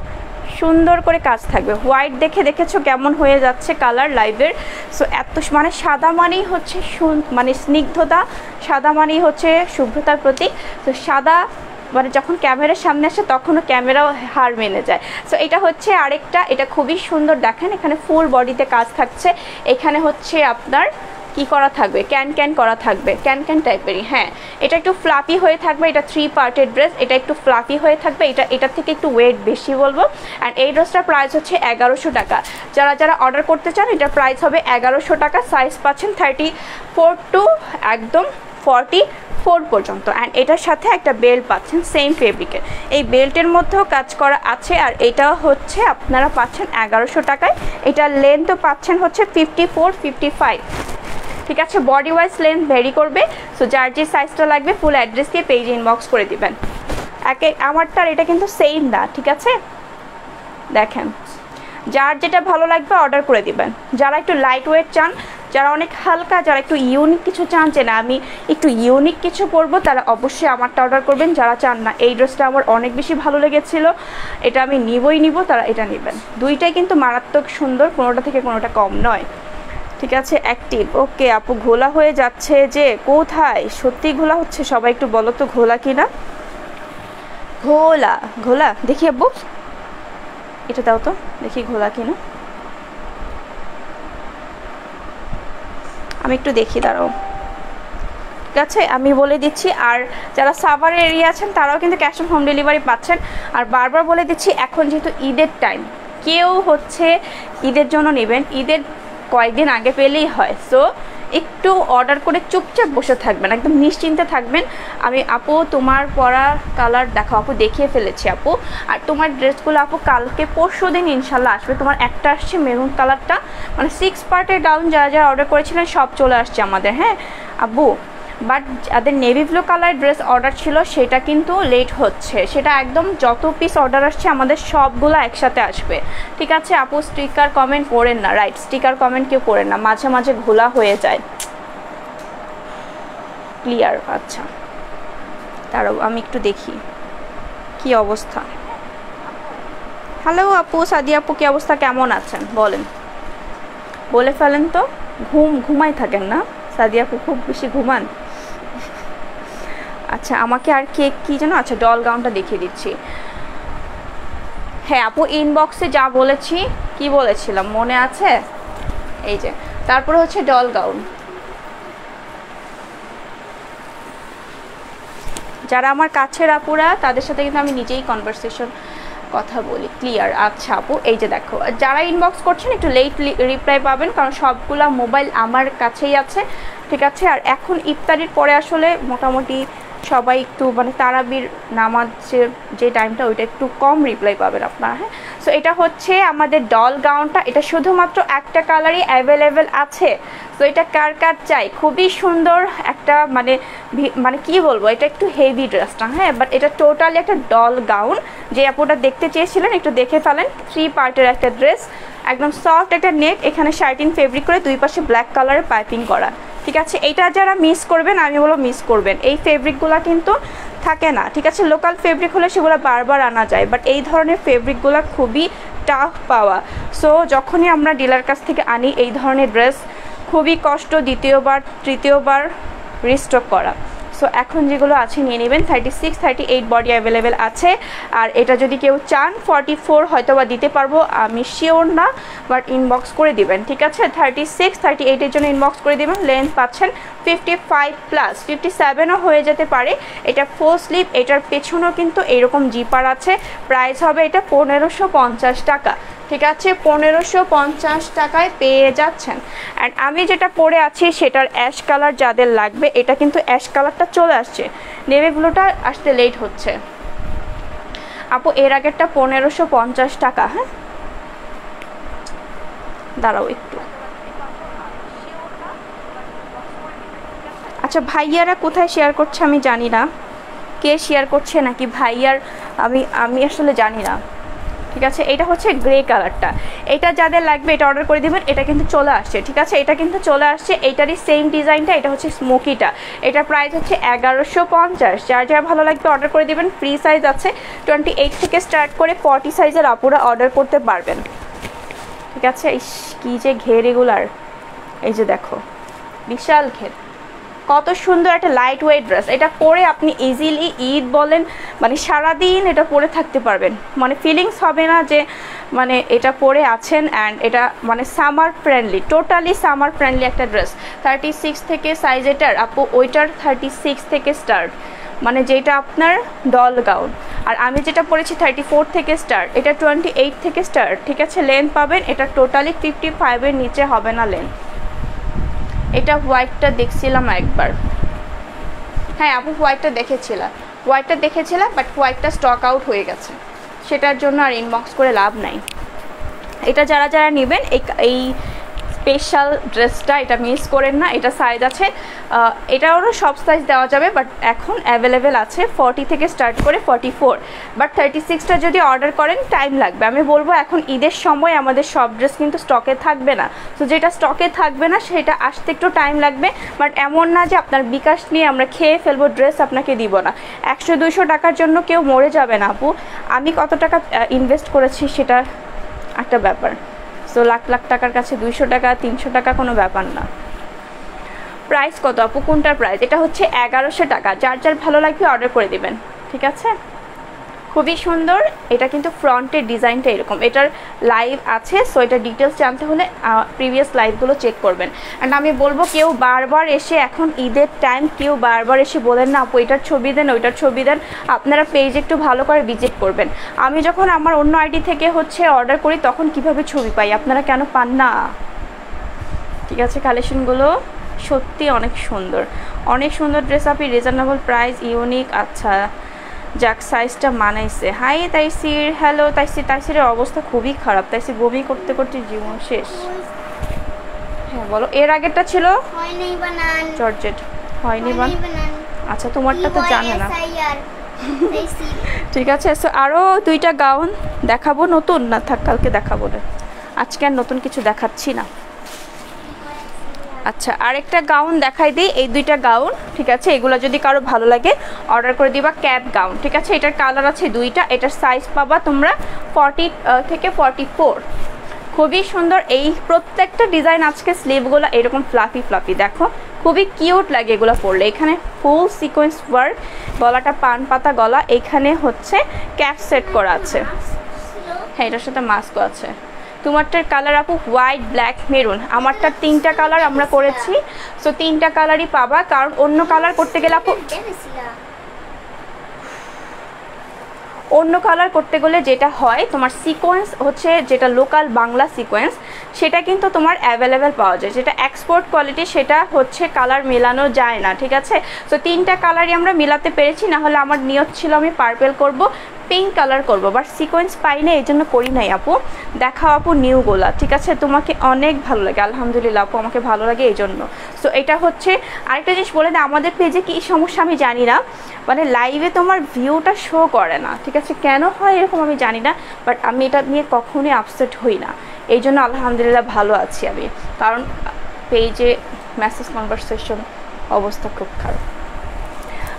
সুন্দর করে কাজ থাকবে। হোয়াইট দেখেছো কেমন হয়ে যাচ্ছে কালার লাইভের? সো এত মানে সাদা মানেই হচ্ছে মানে স্নিগ্ধতা, সাদা মানেই হচ্ছে শুভ্রতার প্রতীক। তো সাদা মানে যখন ক্যামেরার সামনে আসে তখনও ক্যামেরাও হার মেনে যায়। সো এটা হচ্ছে আরেকটা, এটা খুবই সুন্দর, দেখেন এখানে ফুল বডিতে কাজ থাকছে, এখানে হচ্ছে আপনার কি করা থাকবে, ক্যান করা থাকবে, ক্যান টাইপেরই। হ্যাঁ এটা একটু ফ্লাফি হয়ে থাকবে, এটা 3 পার্টের ড্রেস, এটা একটু ফ্লাফি হয়ে থাকবে, এটার থেকে একটু ওয়েট বেশি বলবো। অ্যান্ড এই ড্রেসটার প্রাইস হচ্ছে 1100 টাকা। যারা অর্ডার করতে চান এটার প্রাইস হবে 1100 টাকা। সাইজ পাচ্ছেন 34 টু একদম 44 পর্যন্ত। অ্যান্ড এটার সাথে একটা বেল্ট পাচ্ছেন সেম ফেব্রিকের, এই বেল্টের মধ্যেও কাজ করা আছে। আর এটাও হচ্ছে আপনারা পাচ্ছেন 1100 টাকায়। এটার লেন্থও পাচ্ছেন হচ্ছে 54-55, ঠিক আছে? বডি ওয়াইজ লেন্থ ভেরি করবে। সো যার যে সাইজটা লাগবে ফুল অ্যাড্রেস দিয়ে পেজে ইনবক্স করে দিবেন। আমারটার এটা কিন্তু সেম না, ঠিক আছে? দেখেন যার যেটা ভালো লাগবে অর্ডার করে দিবেন। যারা একটু লাইট ওয়েট চান, যারা অনেক হালকা, যারা একটু ইউনিক কিছু চান যে না আমি একটু ইউনিক কিছু পরবো, তারা অবশ্যই আমারটা অর্ডার করবেন। যারা চান না এই ড্রেসটা আমার অনেক বেশি ভালো লেগেছিল, এটা আমি নিব, তারা এটা নেবেন। দুইটাই কিন্তু মারাত্মক সুন্দর, কোনোটা থেকে কোনোটা কম নয়, ঠিক আছে? অ্যাক্টিভ, ওকে আপু ঘোলা হয়ে যাচ্ছে যে, কোথায়? সত্যি ঘোলা হচ্ছে? সবাই একটু বলো তো ঘোলা কিনা। ঘোলা দেখি আব্বু, এটা দাও তো দেখি ঘোলা কিনা, আমি একটু দেখি, দাঁড়াও, ঠিক আছে? আমি বলে দিচ্ছি। আর যারা সাভার এরিয়া আছেন তারাও কিন্তু ক্যাশ অন হোম ডেলিভারি পাচ্ছেন। আর বারবার বলে দিচ্ছি, এখন যেহেতু ঈদের টাইম, কেউ হচ্ছে ঈদের জন্য নেবেন, ঈদের কয়েকদিন আগে পেলেই হয়। সো একটু অর্ডার করে চুপচাপ বসে থাকবেন, একদম নিশ্চিন্তে থাকবেন। আমি আপু তোমার পরা কালার দেখো, আপু দেখিয়ে ফেলেছি আপু। আর তোমার ড্রেসগুলো আপু কালকে পরশু দিন ইনশাল্লাহ আসবে। তোমার একটা আসছে মেরুন কালারটা, মানে 6 পার্টের গাউন যারা অর্ডার করেছিলেন সব চলে আসছে আমাদের, হ্যাঁ আব্বু। বাট যাদের navy blue colour dress order ছিল সেটা কিন্তু লেট হচ্ছে, সেটা একদম যত পিস অর্ডার আসছে আমাদের সবগুলো একসাথে আসবে, ঠিক আছে? আপু স্টিকার কমেন্ট করেন না, রাইট? স্টিকার কমেন্ট কেউ করেন না, মাঝে মাঝে ঘোলা হয়ে যায়। ক্লিয়ার? আচ্ছা দাঁড়াও আমি একটু দেখি কি অবস্থা? হ্যালো আপু, সাদিয়া আপু, কি অবস্থা, কেমন আছেন বলেন, বলে ফেলেন তো। ঘুমাই থাকেন না সাদিয়া আপু, খুব বেশি ঘুমান? আচ্ছা আমাকে আর কি যেন, আচ্ছা ডল গাউনটা দেখিয়ে দিচ্ছি। হ্যাঁ আপু, ইনবক্সে যা বলেছি, কি বলেছিলাম মনে আছে? এই যে, তারপরে হচ্ছে ডল গাউন। যারা আমার কাছের আপুরা তাদের সাথে কিন্তু আমি নিজেই কনভারসেশন কথা বলি, ক্লিয়ার? আচ্ছা আপু, এই যে দেখো, যারা ইনবক্স করছেন একটু লেট রিপ্লাই পাবেন, কারণ সবগুলা মোবাইল আমার কাছেই আছে, ঠিক আছে? আর এখন ইফতারির পরে আসলে মোটামুটি সবাই একটু মানে তারাবির নামাজের যে টাইমটা, ওইটা একটু কম রিপ্লাই পাবেন আপনারা। হ্যাঁ, সো এটা হচ্ছে আমাদের ডল গাউনটা, এটা শুধুমাত্র একটা কালারই অ্যাভেলেবেল আছে। তো এটা কার কার চাই, খুবই সুন্দর একটা মানে কি বলবো, এটা একটু হেভি ড্রেসটা, হ্যাঁ, বাট এটা টোটালি একটা ডল গাউন। যে আপুটা দেখতে চেয়েছিলেন একটু দেখে ফেলেন, 3 পার্টের একটা ড্রেস, একদম সফট একটা নেক, এখানে শার্টিন ফেব্রিক করে, দুই পাশে ব্ল্যাক কালারের পাইপিং করা, ঠিক আছে? এইটা যারা মিস করবেন, আমি বলো মিস করবেন, এই ফেব্রিকগুলো কিন্তু থাকে না, ঠিক আছে? লোকাল ফেব্রিক হলে সেগুলো বারবার আনা যায়, বাট এই ধরনের ফেব্রিকগুলো খুবই টাফ পাওয়া। সো যখনই আমরা ডিলার কাছ থেকে আনি এই ধরনের ড্রেস, খুবই কষ্ট দ্বিতীয়বার তৃতীয়বার রিস্টক করা। সো এখন যেগুলো আছে নিয়ে নেবেন। 36, 38 বডি অ্যাভেলেবেল আছে। আর এটা যদি কেউ চান 44 হয়তো বা দিতে পারবো, আমি শিওর না, বাট ইনবক্স করে দিবেন, ঠিক আছে? 36, 38-এর জন্য ইনবক্স করে দিবেন। লেন্থ পাচ্ছেন 55+, 57ও হয়ে যেতে পারে। এটা ফুল স্লিভ, এটার পেছনেও কিন্তু এইরকম জিপার আছে। প্রাইস হবে এটা 1550 টাকা, ঠিক আছে? 1550 টাকায় পেয়ে যাচ্ছেন। অ্যান্ড আমি যেটা পরে আছি সেটার অ্যাশ কালার যাদের লাগবে, এটা কিন্তু অ্যাশ কালারটা চলে আসছে, নেভি ব্লুটা আসতে লেট হচ্ছে আপু। এর আগেরটা 1550 টাকা। হ্যাঁ দাঁড়াও একটু। আচ্ছা ভাইয়ারা কোথায় শেয়ার করছে আমি জানি না, কে শেয়ার করছে নাকি ভাইয়ার, আমি আসলে জানি না, ঠিক আছে? এটা হচ্ছে গ্রে কালারটা, এটা যাদের লাগবে এটা অর্ডার করে দিবেন। এটা কিন্তু চলে আসছে, ঠিক আছে? এটা কিন্তু চলে আসছে, এইটারই সেম ডিজাইনটা, এটা হচ্ছে স্মোকিটা, এটার প্রাইস হচ্ছে 1150। যার যার ভালো লাগবে অর্ডার করে দিবেন। ফ্রি সাইজ আছে, 28 থেকে স্টার্ট করে 40 সাইজের আপুরা অর্ডার করতে পারবেন, ঠিক আছে? কি যে ঘের এগুলার, এই যে দেখো বিশাল ঘের, কত সুন্দর একটা লাইট ওয়েট ড্রেস। এটা পরে আপনি ইজিলি ঈদ বলেন মানে সারাদিন এটা পরে থাকতে পারবেন, মানে ফিলিংস হবে না যে মানে এটা পরে আছেন। অ্যান্ড এটা মানে summer friendly, totally summer friendly একটা ড্রেস। 36 থেকে সাইজ এটার আপু, ওইটার 36 থেকে স্টার্ট, মানে যেটা আপনার ডল গাউন। আর আমি যেটা পরেছি 34 থেকে স্টার্ট, এটা 28 থেকে স্টার্ট, ঠিক আছে? লেন্থ পাবেন এটা টোটালি 55-এর নিচে হবে না লেন্থ। এটা হোয়াইটটা দেখছিলাম একবার, হ্যাঁ আপু হোয়াইটটা দেখেছিলাম, বাট হোয়াইটটা স্টক আউট হয়ে গেছে, সেটার জন্য আর ইনবক্স করে লাভ নাই। এটা যারা যারা নেবেন এই স্পেশাল ড্রেসটা, এটা মিস করেন না। এটা সাইজ আছে, এটারও সব সাইজ দেওয়া যাবে, বাট এখন অ্যাভেলেবেল আছে 40 থেকে স্টার্ট করে 44, বাট 36টা যদি অর্ডার করেন টাইম লাগবে। আমি বলবো এখন ঈদের সময় আমাদের সব ড্রেস কিন্তু স্টকে থাকবে না, তো যেটা স্টকে থাকবে না সেটা আসতে একটু টাইম লাগবে। বাট এমন না যে আপনার বিকাশ নিয়ে আমরা খেয়ে ফেলবো, ড্রেস আপনাকে দিব না। 100-200 টাকার জন্য কেউ মরে যাবে না আপু। আমি কত টাকা ইনভেস্ট করেছি সেটা একটা ব্যাপার। সো লাখ লাখ টাকার কাছে 200 টাকা 300 টাকা কোনো ব্যাপার না। প্রাইস কত আপু, কোনটার প্রাইস? এটা হচ্ছে 1100 টাকা। যার যার ভালো লাগবে অর্ডার করে দিবেন, ঠিক আছে? খুবই সুন্দর। এটা কিন্তু ফ্রন্টের ডিজাইনটা এরকম, এটার লাইভ আছে, সো এটা ডিটেলস জানতে হলে প্রিভিয়াস লাইভগুলো চেক করবেন। অ্যান্ড আমি বলবো কেউ বারবার এসে, এখন ঈদের টাইম, কেউ বারবার এসে বলেন না আপু এটার ছবি দেন ওইটার ছবি দেন, আপনারা পেজ একটু ভালো করে ভিজিট করবেন। আমি যখন আমার অন্য আইডি থেকে হচ্ছে অর্ডার করি তখন কিভাবে ছবি পাই, আপনারা কেন পান না? ঠিক আছে, কালেকশনগুলো সত্যি অনেক সুন্দর, অনেক সুন্দর ড্রেস আপনি, রিজনেবল প্রাইস, ইউনিক। আচ্ছা যাক, সাইজটা মানাইছে। হাই তাইসির, হ্যালো তাইসিরের অবস্থা খুবই খারাপ, তাইসির বমি করতে করতে জীবন শেষ। হ্যাঁ বলো, এর আগেরটা ছিল জর্জেট, হয়নি বান। আচ্ছা তোমারটা তো জানে না, ঠিক আছে। সো আরও 2টা গাউন দেখাবো, নতুন না থাক কালকে দেখাবো না, আজকে আর নতুন কিছু দেখাচ্ছি না। আচ্ছা আরেকটা গাউন দেখাই দিই, এই দুইটা গাউন ঠিক আছে, এগুলো যদি কারো ভালো লাগে অর্ডার করে দিবা, ক্যাপ গাউন ঠিক আছে। এটার কালার আছে দুইটা, এটার সাইজ পাবা তোমরা 40 থেকে 44, খুবই সুন্দর। এই প্রত্যেকটা ডিজাইন আজকে স্লিভগুলো এরকম ফ্লাফি ফ্লাফি, দেখো খুবই কিউট লাগে এগুলো পরলে। এখানে ফুল সিকোয়েন্স ওয়ার্ক, গলাটা পান পাতা গলা, এখানে হচ্ছে ক্যাপ সেট করা আছে, হ্যাঁ এটার সাথে মাস্কও আছে। তোমারটার কালার আপু হোয়াইট ব্ল্যাক মেরুন, আমারটার 3টা কালার আমরা করেছি, সো 3টা কালারই পাবা, কারণ অন্য কালার করতে গেলে আপু অন্য কালার করতে গেলে যেটা হয় তোমার সিকোয়েন্স হচ্ছে যেটা লোকাল বাংলা সিকোয়েন্স, সেটা কিন্তু তোমার অ্যাভেলেবেল পাওয়া যায়, যেটা এক্সপোর্ট কোয়ালিটি সেটা হচ্ছে কালার মেলানো যায় না ঠিক আছে। সো 3টা কালারই আমরা মিলাতে পেরেছি, না হলে আমার নিয়ত ছিল আমি পার্পেল করব, পিঙ্ক কালার করব, বাট সিকোয়েন্স পাই না এই জন্য করি নাই আপু। দেখাও আপু নিউ গোলা ঠিক আছে, তোমাকে অনেক ভালো লাগে আলহামদুলিল্লাহ আপু, আমাকে ভালো লাগে এই জন্য। সো এটা হচ্ছে আরেকটা জিনিস বলে দেয়, আমাদের পেজে কি সমস্যা আমি জানি না, মানে লাইভে তোমার ভিউটা শো করে না ঠিক আছে, কেন হয় এরকম আমি জানি না, বাট আমি এটা নিয়ে কখনোই আপসেট হই না, এই জন্য আলহামদুলিল্লাহ ভালো আছি আমি, কারণ পেজে মেসেজ কনভারসেশন অবস্থা খুব খারাপ।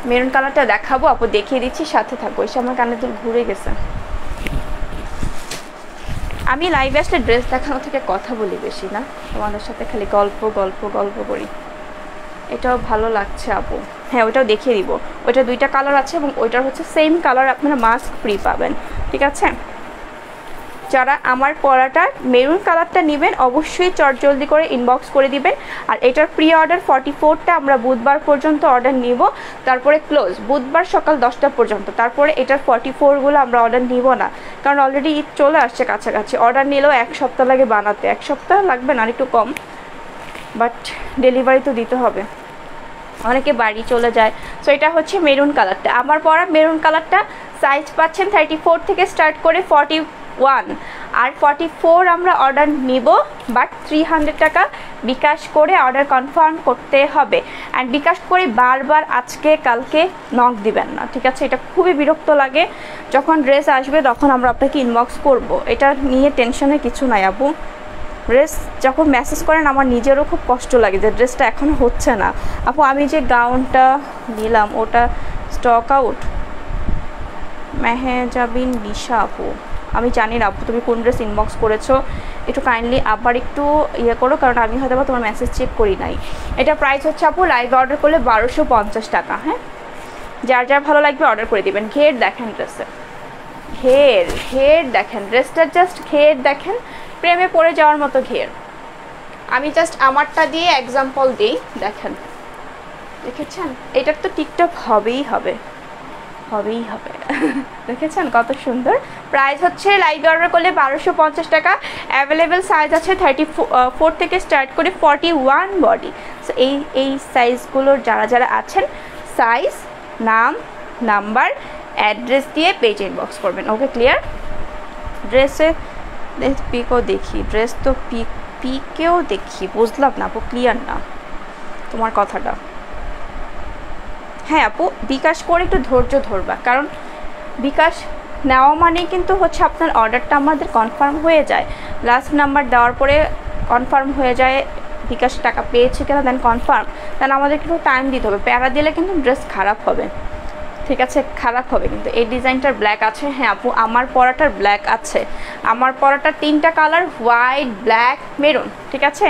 মেরুন কালারটা দেখাবো আপু, দেখিয়ে দিচ্ছি সাথে থাকবো, এসে আমার কানে দুল ঘুরে গেছে। আমি লাইভে আসলে ড্রেস দেখানো থেকে কথা বলি বেশি না, তোমাদের সাথে খালি গল্প গল্প গল্প করি। এটাও ভালো লাগছে আপু, হ্যাঁ ওইটাও দেখিয়ে দিব, ওইটা 2টা কালার আছে এবং ওইটার হচ্ছে সেম কালার আপনারা মাস্ক ফ্রি পাবেন ঠিক আছে। যারা আমার পরাটার মেরুন কালারটা নেবেন অবশ্যই চটজলদি করে ইনবক্স করে দিবেন। আর এটার প্রি অর্ডার 44টা আমরা বুধবার পর্যন্ত অর্ডার নিব, তারপরে ক্লোজ বুধবার সকাল 10টা পর্যন্ত, তারপরে এটার 44গুলো আমরা অর্ডার নিব না, কারণ অলরেডি ঈদ চলে আসছে কাছাকাছি, অর্ডার নিলেও 1 সপ্তাহ লাগে বানাতে, 1 সপ্তাহ লাগবে না আর একটু কম, বাট ডেলিভারি তো দিতে হবে, অনেকে বাড়ি চলে যায়। সো এটা হচ্ছে মেরুন কালারটা, আমার পরা মেরুন কালারটা সাইজ পাচ্ছেন 34 থেকে স্টার্ট করে 41 আর 44 আমরা অর্ডার নিব, বাট 300 টাকা বিকাশ করে অর্ডার কনফার্ম করতে হবে। অ্যান্ড বিকাশ করে বারবার আজকে কালকে নক দিবেন না ঠিক আছে, এটা খুবই বিরক্ত লাগে, যখন ড্রেস আসবে তখন আমরা আপনাকে ইনবক্স করব, এটা নিয়ে টেনশনের কিছু নাই আপু। ড্রেস যখন মেসেজ করেন আমার নিজেরও খুব কষ্ট লাগে যে ড্রেসটা এখনও হচ্ছে না আপু। আমি যে গাউনটা নিলাম ওটা স্টক আউট, মেহেজাবিন নিশা আপু, আমি জানি না আপু তুমি কোন ড্রেস ইনবক্স করেছো, একটু কাইন্ডলি আবার একটু ইয়ে করো, কারণ আমি হয়তো বা তোমার মেসেজ চেক করি নাই। এটা প্রাইস হচ্ছে আপু লাইভ অর্ডার করলে 1250 টাকা, হ্যাঁ যার যার ভালো লাগবে অর্ডার করে দিবেন। ঘের দেখেন ড্রেসে, ঘের ঘের দেখেন, ড্রেসটার জাস্ট ঘের দেখেন, প্রেমে পড়ে যাওয়ার মতো ঘের। আমি জাস্ট আমারটা দিয়ে এক্সাম্পল দিই, দেখেন দেখেছেন, এটার তো টিকটক হবেই হবে, হবেই হবে দেখেছেন কত সুন্দর। প্রাইস হচ্ছে লাইভ অর্ডার করলে 1250 টাকা, অ্যাভেলেবেল সাইজ আছে 34 থেকে স্টার্ট করে 41 বডি। সো এই সাইজগুলোর যারা যারা আছেন সাইজ নাম নাম্বার অ্যাড্রেস দিয়ে পেজ ইনবক্স করবেন, ওকে ক্লিয়ার। ড্রেসে পিকও দেখি, ড্রেস তো পিকেও দেখি, বুঝলাম না আপু, ক্লিয়ার না তোমার কথাটা। হ্যাঁ আপু বিকাশ করে একটু ধৈর্য ধরবা, কারণ বিকাশ নেওয়া মানে কিন্তু হচ্ছে আপনার অর্ডারটা আমাদের কনফার্ম হয়ে যায়, লাস্ট নাম্বার দেওয়ার পরে কনফার্ম হয়ে যায় বিকাশ টাকা পেয়েছে কিনা, দেন কনফার্ম, দেন আমাদের একটু টাইম দিতে হবে, প্যারা দিলে কিন্তু ড্রেস খারাপ হবে ঠিক আছে, খারাপ হবে। কিন্তু এই ডিজাইনটার ব্ল্যাক আছে, হ্যাঁ আপু আমার পরাটার ব্ল্যাক আছে, আমার পরাটার 3টা কালার হোয়াইট ব্ল্যাক মেরুন ঠিক আছে,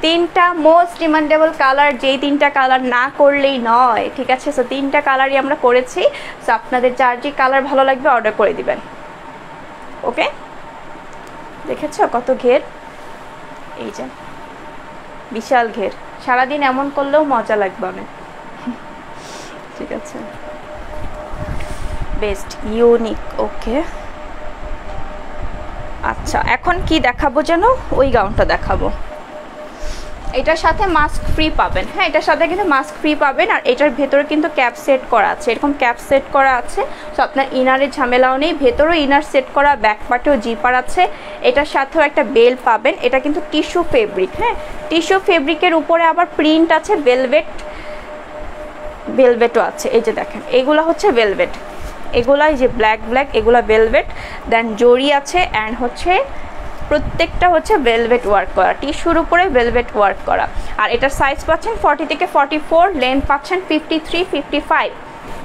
3টা মোস্ট ডিমান্ডেবল কালার, যেই 3টা কালার না করলেই নয় ঠিক আছে। সো 3টা কালারই আমরা করেছি, সো আপনাদের যার যে কালার ভালো লাগবে অর্ডার করে দিবেন, ওকে। দেখেছো কত ঘের, এই যে বিশাল ঘের, সারাদিন এমন করলেও মজা লাগবে অনেক ঠিক আছে, বেস্ট ইউনিক, ওকে। আচ্ছা এখন কি দেখাবো যেন, ওই গাউনটা দেখাবো, এটার সাথে মাস্ক ফ্রি পাবেন, হ্যাঁ এটার সাথে কিন্তু মাস্ক ফ্রি পাবেন। আর এটার ভেতরে কিন্তু ক্যাপ সেট করা আছে, এরকম ক্যাপ সেট করা আছে, সো আপনার ইনারের ঝামেলাও নেই, ভেতরেও ইনার সেট করা, ব্যাক পার্টেও জিপার আছে, এটার সাথেও একটা বেল পাবেন। এটা কিন্তু টিস্যু ফেব্রিক, হ্যাঁ টিস্যু ফেব্রিকের উপরে আবার প্রিন্ট আছে, ভেলভেটও আছে, এই যে দেখেন এগুলো হচ্ছে ভেলভেট, এগুলাই যে ব্ল্যাক ব্ল্যাক এগুলো ভেলভেট, দেন জরি আছে, অ্যান্ড হচ্ছে প্রত্যেকটা হচ্ছে ভেলভেট ওয়ার্ক করা, টিস্যুর উপরে ভেলভেট ওয়ার্ক করা। আর এটার সাইজ পাচ্ছেন 40 থেকে 44, লেন্থ পাচ্ছেন 53, 55।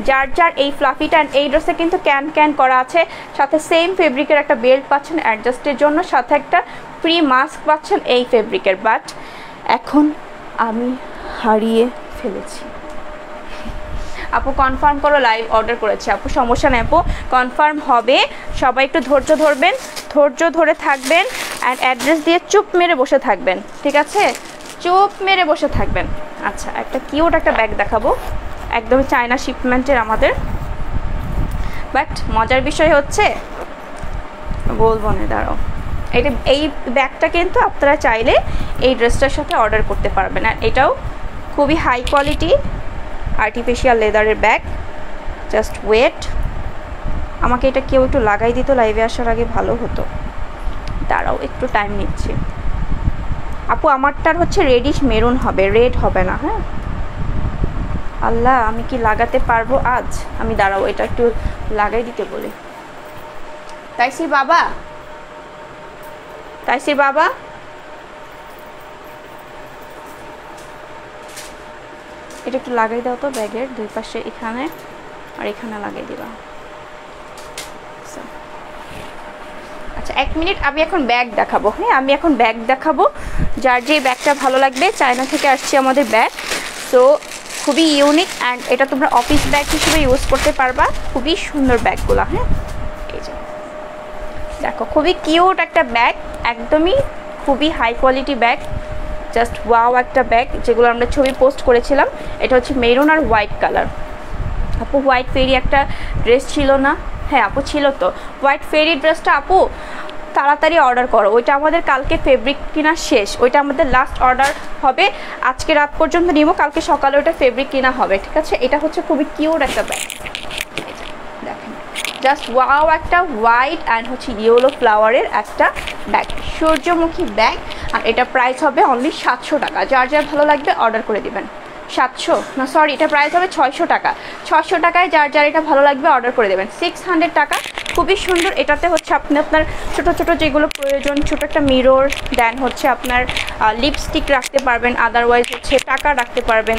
যার যার এই ফ্লাফিটা এই ড্রেসে কিন্তু ক্যান করা আছে, সাথে সেম ফেব্রিকের একটা বেল্ট পাচ্ছেন অ্যাডজাস্টের জন্য, সাথে একটা ফ্রি মাস্ক পাচ্ছেন এই ফেব্রিকের। বাট এখন আমি হারিয়ে ফেলেছি। আপু কনফার্ম করো, লাইভ অর্ডার করেছে। আপু সমস্যা নেই আপু, কনফার্ম হবে। সবাই একটু ধৈর্য ধরবেন, ধৈর্য ধরে থাকবেন অ্যান্ড অ্যাড্রেস দিয়ে চুপ মেরে বসে থাকবেন, ঠিক আছে? চুপ মেরে বসে থাকবেন। আচ্ছা, একটা কিউট একটা ব্যাগ দেখাবো, একদমই চায়না শিপমেন্টের আমাদের। বাট মজার বিষয় হচ্ছে, বলবো না, দাঁড়াও, এই ব্যাগটা কিন্তু আপনারা চাইলে এই ড্রেসটার সাথে অর্ডার করতে পারবেন। আর এটাও খুবই হাই কোয়ালিটি আর্টিফিশিয়াল লেদারের ব্যাগ। জাস্ট ওয়েট, আমাকে এটা কেউ একটু লাগাই দিত লাইভে আসার আগে, ভালো হতো। দাঁড়াও, একটু টাইম নিচ্ছি। আপু আমারটার হচ্ছে রেডিশ মেরুন হবে, রেড হবে না। হ্যাঁ আল্লাহ, আমি কি লাগাতে পারবো আজ? আমি দাঁড়াও, এটা একটু লাগাই দিতে বলি। তাইসির বাবা, তাইসির বাবা, এটা একটু লাগাই দাও তো ব্যাগের দুই পাশে, এখানে আর এখানে লাগাই দিবা। আচ্ছা 1 মিনিট, আমি এখন ব্যাগ দেখাবো। হ্যাঁ, আমি এখন ব্যাগ দেখাবো, যার যে ব্যাগটা ভালো লাগবে। চায়না থেকে আসছে আমাদের ব্যাগ, সো খুবই ইউনিক অ্যান্ড এটা তোমরা অফিস ব্যাগ হিসেবে ইউজ করতে পারবা। খুবই সুন্দর ব্যাগগুলো। হ্যাঁ, এই যে দেখো, খুবই কিউট একটা ব্যাগ, একদমই খুবই high quality bag. Just wow একটা ব্যাগ, যেগুলো আমরা ছবি পোস্ট করেছিলাম। এটা হচ্ছে মেরুন আর হোয়াইট কালার। আপু হোয়াইট ফেরি একটা ড্রেস ছিল না? হ্যাঁ আপু ছিল তো, হোয়াইট ফেরি ড্রেসটা আপু তাড়াতাড়ি অর্ডার করো, ওইটা আমাদের কালকে ফেব্রিক কিনা শেষ, ওইটা আমাদের লাস্ট অর্ডার হবে। আজকে রাত পর্যন্ত নিব, কালকে সকালে ওইটা ফেব্রিক কিনা হবে, ঠিক আছে? এটা হচ্ছে খুবই কিউট একটা ব্যাগ, দেখেন জাস্ট ওয়াও একটা হোয়াইট অ্যান্ড হচ্ছে ইয়েলো ফ্লাওয়ারের একটা ব্যাগ, সূর্যমুখী ব্যাগ। আর এটা প্রাইস হবে অনলি 700 টাকা। যার যার ভালো লাগবে অর্ডার করে দিবেন। 700 না, সরি, এটা প্রাইস হবে 600 টাকা। 600 টাকায় যার যার এটা ভালো লাগবে অর্ডার করে দেবেন। 600 টাকা, খুবই সুন্দর। এটাতে হচ্ছে আপনি আপনার ছোটো ছোটো যেগুলো প্রয়োজন, ছোটো একটা মিরর, দেন হচ্ছে আপনার লিপস্টিক রাখতে পারবেন, আদারওয়াইজ হচ্ছে টাকা রাখতে পারবেন,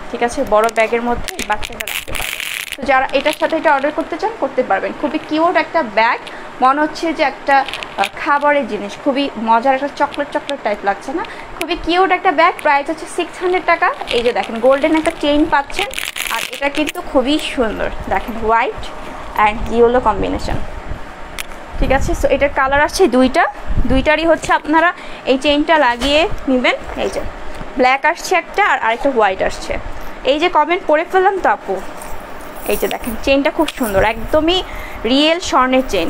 ঠিক আছে? বড় ব্যাগের মধ্যে বাচ্চাটা রাখতে পারবেন। তো যারা এটার সাথে এটা অর্ডার করতে চান করতে পারবেন। খুবই কিউট একটা ব্যাগ, মনে হচ্ছে যে একটা খাবারের জিনিস, খুবই মজার একটা চকলেট টাইপ লাগছে না? খুবই কিউট একটা ব্যাগ, প্রাইস হচ্ছে 600 টাকা। এই যে দেখেন গোল্ডেন একটা চেইন পাচ্ছেন, আর এটা কিন্তু খুবই সুন্দর, দেখেন হোয়াইট অ্যান্ড ইয়েলো কম্বিনেশন, ঠিক আছে? সো এটার কালার আসছে দুইটারই হচ্ছে আপনারা এই চেইনটা লাগিয়ে নেবেন। এই যে ব্ল্যাক আসছে একটা, আর আরেকটা হোয়াইট আসছে। এই যে কমেন্ট পড়ে ফেললাম তো আপু, এই যে দেখেন চেইনটা খুব সুন্দর, একদমই রিয়েল স্বর্ণের চেইন।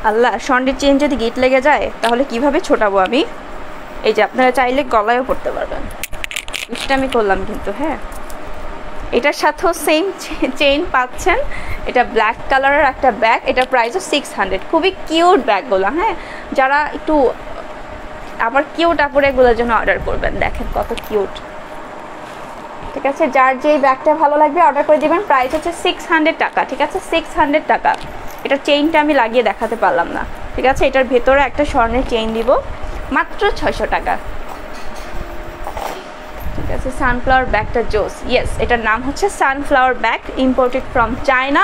আল্লাহ, স্বর্ণের চেইন যদি গিট লেগে যায় তাহলে কিভাবে ছোটাবো আমি? এই যে আপনারা চাইলে গলায়ও পড়তে পারবেন। আমি করলাম কিন্তু। হ্যাঁ, এটার সাথেও সেম চেইন পাচ্ছেন। এটা ব্ল্যাক কালারের একটা ব্যাগ, এটার প্রাইসও 600। খুবই কিউট ব্যাগগুলো। হ্যাঁ, যারা একটু আমার কিউট আপুরে এগুলোর জন্য অর্ডার করবেন, দেখেন কত কিউট, ঠিক আছে? যার যেই ব্যাগটা ভালো লাগবে অর্ডার করে দেবেন। প্রাইস হচ্ছে 600 টাকা, ঠিক আছে? 600 টাকা। এটার চেইনটা আমি লাগিয়ে দেখাতে পারলাম না, ঠিক আছে? এটার ভেতরে একটা স্বর্ণের চেইন দিব, মাত্র 600 টাকা, ঠিক আছে? সানফ্লাওয়ার ব্যাগটা জোস। ইয়েস, এটার নাম হচ্ছে sunflower bag, imported from China,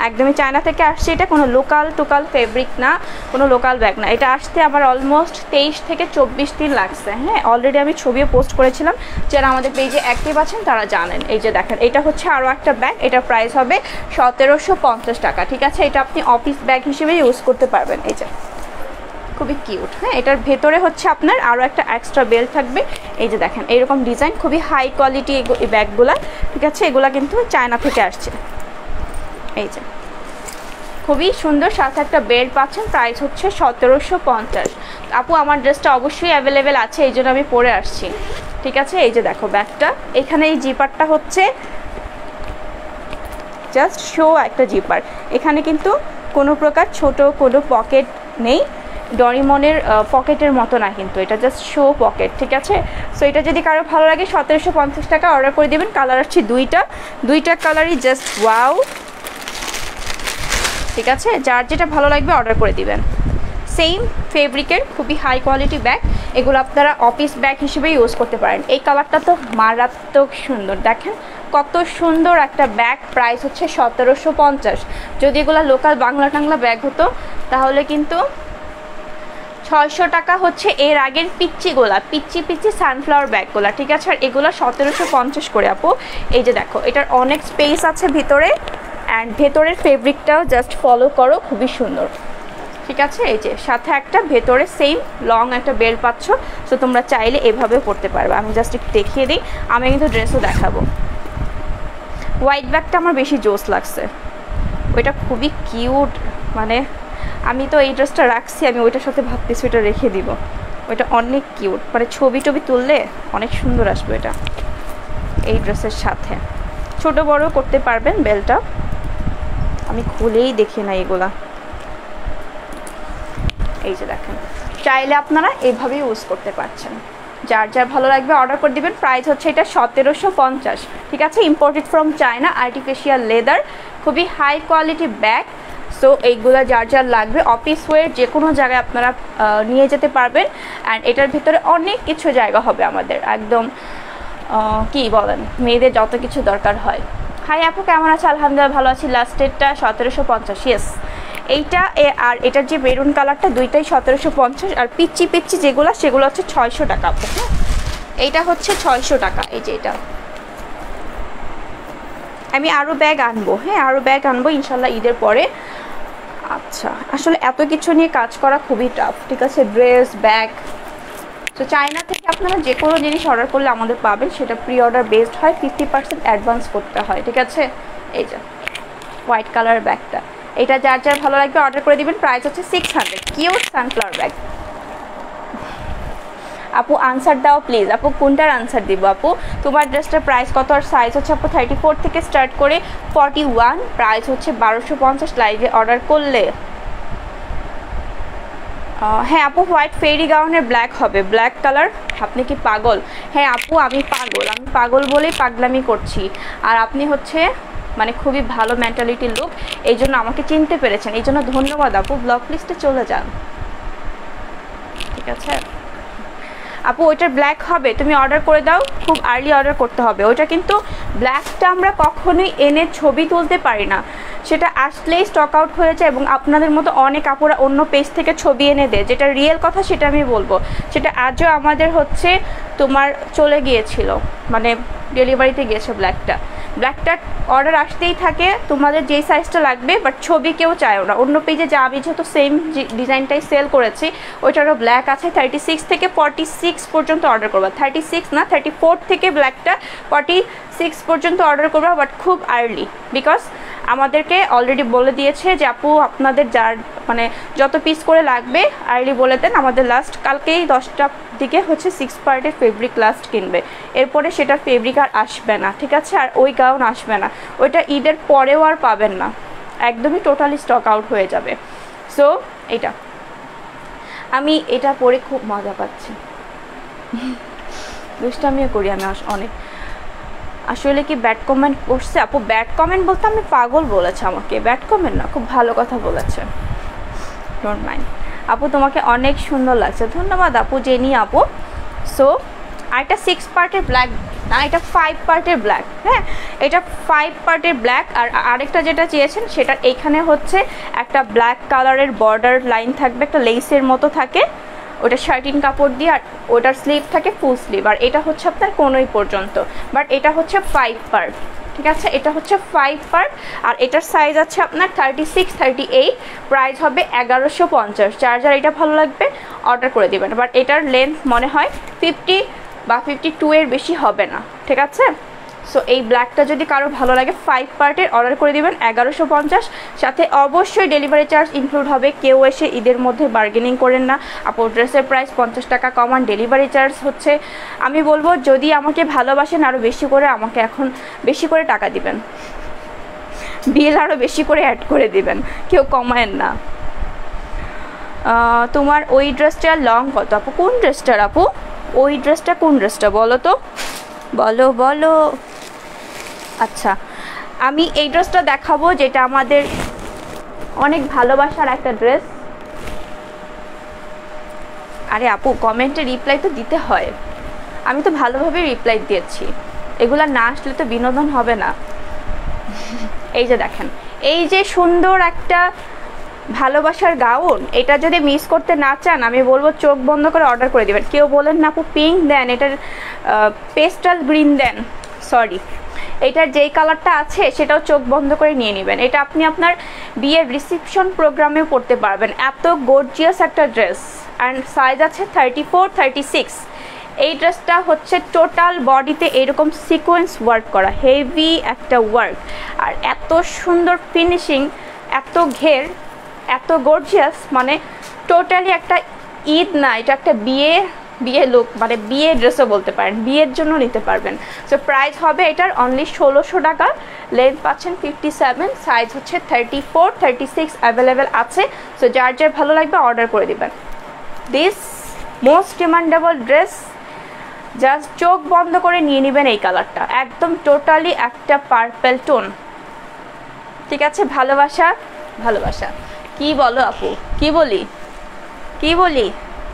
একদমই চায়না থেকে আসছে। এটা কোনো লোকাল ফেব্রিক না, কোনো লোকাল ব্যাগ না। এটা আসতে আমার অলমোস্ট 23 থেকে 24 দিন লাগছে। হ্যাঁ, অলরেডি আমি ছবিও পোস্ট করেছিলাম, যারা আমাদের পেজে অ্যাক্টিভ আছেন তারা জানেন। এই যে দেখেন, এটা হচ্ছে আরও একটা ব্যাগ, এটার প্রাইস হবে 1750 টাকা, ঠিক আছে? এটা আপনি অফিস ব্যাগ হিসেবে ইউজ করতে পারবেন। এই যে খুবই কিউট। হ্যাঁ, এটার ভেতরে হচ্ছে আপনার আরও একটা এক্সট্রা বেল্ট থাকবে। এই যে দেখেন এইরকম ডিজাইন, খুবই হাই কোয়ালিটি এই ব্যাগগুলা, ঠিক আছে? এগুলা কিন্তু চায়না থেকে আসছে। এই যে খুবই সুন্দর, সাথে একটা বেল্ট পাচ্ছেন। প্রাইস হচ্ছে 1750। আপু আমার ড্রেসটা অবশ্যই অ্যাভেলেবেল আছে, এই জন্য আমি পরে আসছি, ঠিক আছে? এই যে দেখো ব্যাগটা, এখানে এই জিপারটা হচ্ছে জাস্ট শো একটা জিপার, এখানে কিন্তু কোনো প্রকার ছোট কোনো পকেট নেই, ডরিমনের পকেটের মতো না, কিন্তু এটা জাস্ট শো পকেট, ঠিক আছে? সো এটা যদি কারো ভালো লাগে 1750 টাকা অর্ডার করে দেবেন। কালার আসছে দুইটা কালারই জাস্ট ওয়াও, ঠিক আছে, যার যেটা ভালো লাগবে অর্ডার করে দিবেন। সেম ফেব্রিকের খুবই হাই কোয়ালিটি ব্যাগ, এগুলো আপনারা অফিস ব্যাগ হিসেবে ইউজ করতে পারেন। এই কালারটা তো মারাত্মক সুন্দর, দেখেন কত সুন্দর একটা ব্যাগ। প্রাইস হচ্ছে 1750। যদি এগুলো লোকাল বাংলা টাংলা ব্যাগ হতো তাহলে কিন্তু 600 টাকা হচ্ছে এর আগের পিচ্চিগুলা, পিচ্চি সানফ্লাওয়ার ব্যাগগুলা, ঠিক আছে। আর এগুলো 1750 করে আপু। এই যে দেখো, এটার অনেক স্পেস আছে ভিতরে, অ্যান্ড ভেতরের ফেব্রিকটাও জাস্ট ফলো করো, খুবই সুন্দর, ঠিক আছে। এই যে সাথে একটা ভেতরে সেম লং একটা বেল্ট পাচ্ছ, সো তোমরা চাইলে এভাবেও পরতে পারবে। আমি জাস্ট একটু দেখিয়ে দিই, আমি কিন্তু ড্রেসও দেখাবো। হোয়াইট ব্যাগটা আমার বেশি জোস লাগছে, ওইটা খুবই কিউট। মানে আমি তো এই ড্রেসটা রাখছি, আমি ওইটার সাথে ভাবতেছি ওইটা রেখে দিব, ওইটা অনেক কিউট, মানে ছবি টবি তুললে অনেক সুন্দর আসবে এটা এই ড্রেসের সাথে। ছোট বড় করতে পারবেন বেলটা, আমি খুলেই দেখি না এগুলা। এই যে দেখেন, চাইলে আপনারা এইভাবে ইউজ করতে পারছেন, যার যার ভালো লাগবে অর্ডার করে দিবেন। প্রাইস হচ্ছে এটা 1750, ঠিক আছে। Imported from China, artificial leather, খুবই হাই কোয়ালিটি ব্যাগ। সো এইগুলো যার যার লাগবে অফিস ওয়্যার যে কোনো জায়গায় আপনারা নিয়ে যেতে পারবেন। অ্যান্ড এটার ভিতরে অনেক কিছু জায়গা হবে আমাদের, একদম কি বলেন, মেয়েদের যত কিছু দরকার হয়। হাই আপু, কেমন আছে? আলহামদুলিল্লাহ ভালো আছি। লাস্টেরটা 1750, ইয়েস। এইটা আর এটার যে মেরুন কালারটা, দুইটাই 1750। আর পিচ্চি যেগুলো সেগুলো হচ্ছে 600 টাকা আপু। হ্যাঁ, এইটা হচ্ছে 600 টাকা। এই যে এটা আমি আরও ব্যাগ আনবো, হ্যাঁ আরও ব্যাগ আনবো ইনশাল্লাহ ঈদের পরে। আচ্ছা, আসলে এত কিছু নিয়ে কাজ করা খুবই টাফ, ঠিক আছে। ড্রেস, ব্যাগ, তো চায়না থেকে আপনারা যে কোনো জিনিস অর্ডার করলে আমাদের পাবেন, সেটা প্রি অর্ডার বেসড হয়, 50% অ্যাডভান্স করতে হয়, ঠিক আছে। এই যে হোয়াইট কালার ব্যাগটা, এটা যার যার ভালো লাগবে অর্ডার করে দিবেন। প্রাইস হচ্ছে 600। Cute sunflower bag. আপু আনসার দাও প্লিজ। আপু কোনটার আনসার দিব? আপু তোমার ড্রেসটার প্রাইস কত? আর সাইজ হচ্ছে আপু 34 থেকে স্টার্ট করে 41, প্রাইস হচ্ছে 1250 লাইভে অর্ডার করলে। হ্যাঁ আপু, হোয়াইট ফেরি গাউনের ব্ল্যাক হবে, ব্ল্যাক কালার। আপনি কি পাগল? হ্যাঁ আপু আমি পাগল বলেই পাগলামি করছি। আর আপনি হচ্ছে মানে খুবই ভালো মেন্টালিটির লোক, এই জন্য আমাকে চিনতে পেরেছেন, এই জন্য ধন্যবাদ আপু। ব্লক লিস্টে চলে যান, ঠিক আছে। আপু ওইটার ব্ল্যাক হবে, তুমি অর্ডার করে দাও, খুব আর্লি অর্ডার করতে হবে। ওইটা কিন্তু ব্ল্যাকটা আমরা কখনোই এনে ছবি তুলতে পারি না, সেটা আসলেই স্টক আউট হয়ে যায়। এবং আপনাদের মতো অনেক আপুরা অন্য পেজ থেকে ছবি এনে দেয়, যেটা রিয়েল কথা সেটা আমি বলবো, সেটা আজও আমাদের হচ্ছে তোমার চলে গিয়েছিল, মানে ডেলিভারিতে গিয়েছে ব্ল্যাকটার অর্ডার আসতেই থাকে, তোমাদের যেই সাইজটা লাগবে, বাট ছবি কেউ চায়ও না। অন্য পেজে যা আমি যেহেতু সেম ডিজাইনটাই সেল করেছি, ওইটারও ব্ল্যাক আছে। 36 থেকে 46 পর্যন্ত অর্ডার করবা, 36 না 34 থেকে ব্ল্যাকটা 46 পর্যন্ত অর্ডার করবা, বাট খুব আর্লি, বিকজ আমাদেরকে অলরেডি বলে দিয়েছে যে আপু আপনাদের যার মানে যত পিস করে লাগবে আর্লি বলে দেন। আমাদের লাস্ট কালকেই 10টার দিকে হচ্ছে 6 পার্টের ফেব্রিক লাস্ট কিনবে, এরপরে সেটা ফেব্রিক আর আসবে না, ঠিক আছে। আর ওই গাউন আসবে না, ওইটা ঈদের পরেও আর পাবেন না, একদমই টোটালি স্টক আউট হয়ে যাবে। সো আমি এটা পরে খুব মজা পাচ্ছি, দুষ্টামিও করি আমি অনেক। আসলে কি ব্যাড কমেন্ট করছে আপু? ব্যাড কমেন্ট বলতে আমি পাগল বলেছে আমাকে, ব্যাড কমেন্ট না, খুব ভালো কথা বলেছে, ডোন্ট মাইন্ড। আপু তোমাকে অনেক সুন্দর লাগছে, ধন্যবাদ আপু জেনি আপু। সো আরেকটা 6 পার্টের ব্ল্যাক না, এটা 5 পার্টের ব্ল্যাক, হ্যাঁ এটা 5 পার্টের ব্ল্যাক। আর আরেকটা যেটা চেয়েছেন সেটা এইখানে হচ্ছে একটা ব্ল্যাক কালারের বর্ডার লাইন থাকবে, একটা লেসের মতো থাকে, ওটা শার্টিন কাপড় দিয়ে, আর ওটার স্লিভ থাকে ফুল স্লিভ, আর এটা হচ্ছে আপনার কোনোই পর্যন্ত, বাট এটা হচ্ছে 5 পার্ট, ঠিক আছে। এটা হচ্ছে 5 পার্ট, আর এটার সাইজ আছে আপনার 36, 38, প্রাইস হবে 1150। যার যার এটা ভালো লাগবে অর্ডার করে দেবেন, বাট এটার লেন্থ মনে হয় 50 বা 52 এর বেশি হবে না, ঠিক আছে। সো এই ব্ল্যাকটা যদি কারো ভালো লাগে 5 পার্টের অর্ডার করে দিবেন 1150, সাথে অবশ্যই ডেলিভারি চার্জ ইনক্লুড হবে। কেউ এসে ঈদের মধ্যে বার্গেনিং করেন না আপু, ড্রেসের প্রাইস 50 টাকা কমান, ডেলিভারি চার্জ হচ্ছে, আমি বলবো যদি আমাকে ভালোবাসেন আরও বেশি করে আমাকে এখন বেশি করে টাকা দিবেন, বিল আরও বেশি করে অ্যাড করে দিবেন, কেউ কমায়েন না। তোমার ওই ড্রেসটার লং কত আপু? কোন ড্রেসটার আপু? ওই ড্রেসটা কোন ড্রেসটা বলো তো, বলো। আচ্ছা আমি এই ড্রেসটা দেখাবো যেটা আমাদের অনেক ভালোবাসার একটা ড্রেস। আরে আপু কমেন্টে রিপ্লাই তো দিতে হয়, আমি তো ভালোভাবে রিপ্লাই দিয়েছি, এগুলা না আসলে তো বিনোদন হবে না। এই যে দেখেন, এই যে সুন্দর একটা ভালোবাসার গাউন, এটা যদি মিস করতে না চান আমি বলবো চোখ বন্ধ করে অর্ডার করে দিবেন। কেউ বলেন না আপু পিঙ্ক দেন, এটার পেস্টাল গ্রিন দেন, সরি, এটার যেই কালারটা আছে সেটাও চোখ বন্ধ করে নিয়ে নেবেন। এটা আপনি আপনার বিয়ের রিসেপশন প্রোগ্রামেও পরতে পারবেন, এত গর্জিয়াস একটা ড্রেস। অ্যান্ড সাইজ আছে 34, 36। এই ড্রেসটা হচ্ছে টোটাল বডিতে এরকম সিকোয়েন্স ওয়ার্ক করা, হেভি একটা ওয়ার্ক, আর এত সুন্দর ফিনিশিং, এত ঘের, এত গর্জিয়াস, মানে টোটালি একটা ঈদ না, এটা একটা বিয়ে লুক, মানে বিয়ে ড্রেসও বলতে পারেন, বিয়ের জন্য নিতে পারবেন। সো প্রাইস হবে এটার অনলি 1600 টাকা। লেন্থ পাচ্ছেন 57, সাইজ হচ্ছে 34, 36 অ্যাভেলেবেল আছে। সো যার যার ভালো লাগবে অর্ডার করে দিবেন। This most demandable dress, just চোখ বন্ধ করে নিয়ে নেবেন এই কালারটা, একদম টোটালি একটা পার্পল টোন, ঠিক আছে? ভালোবাসা ভালোবাসা। কি বলো আপু, কি বলি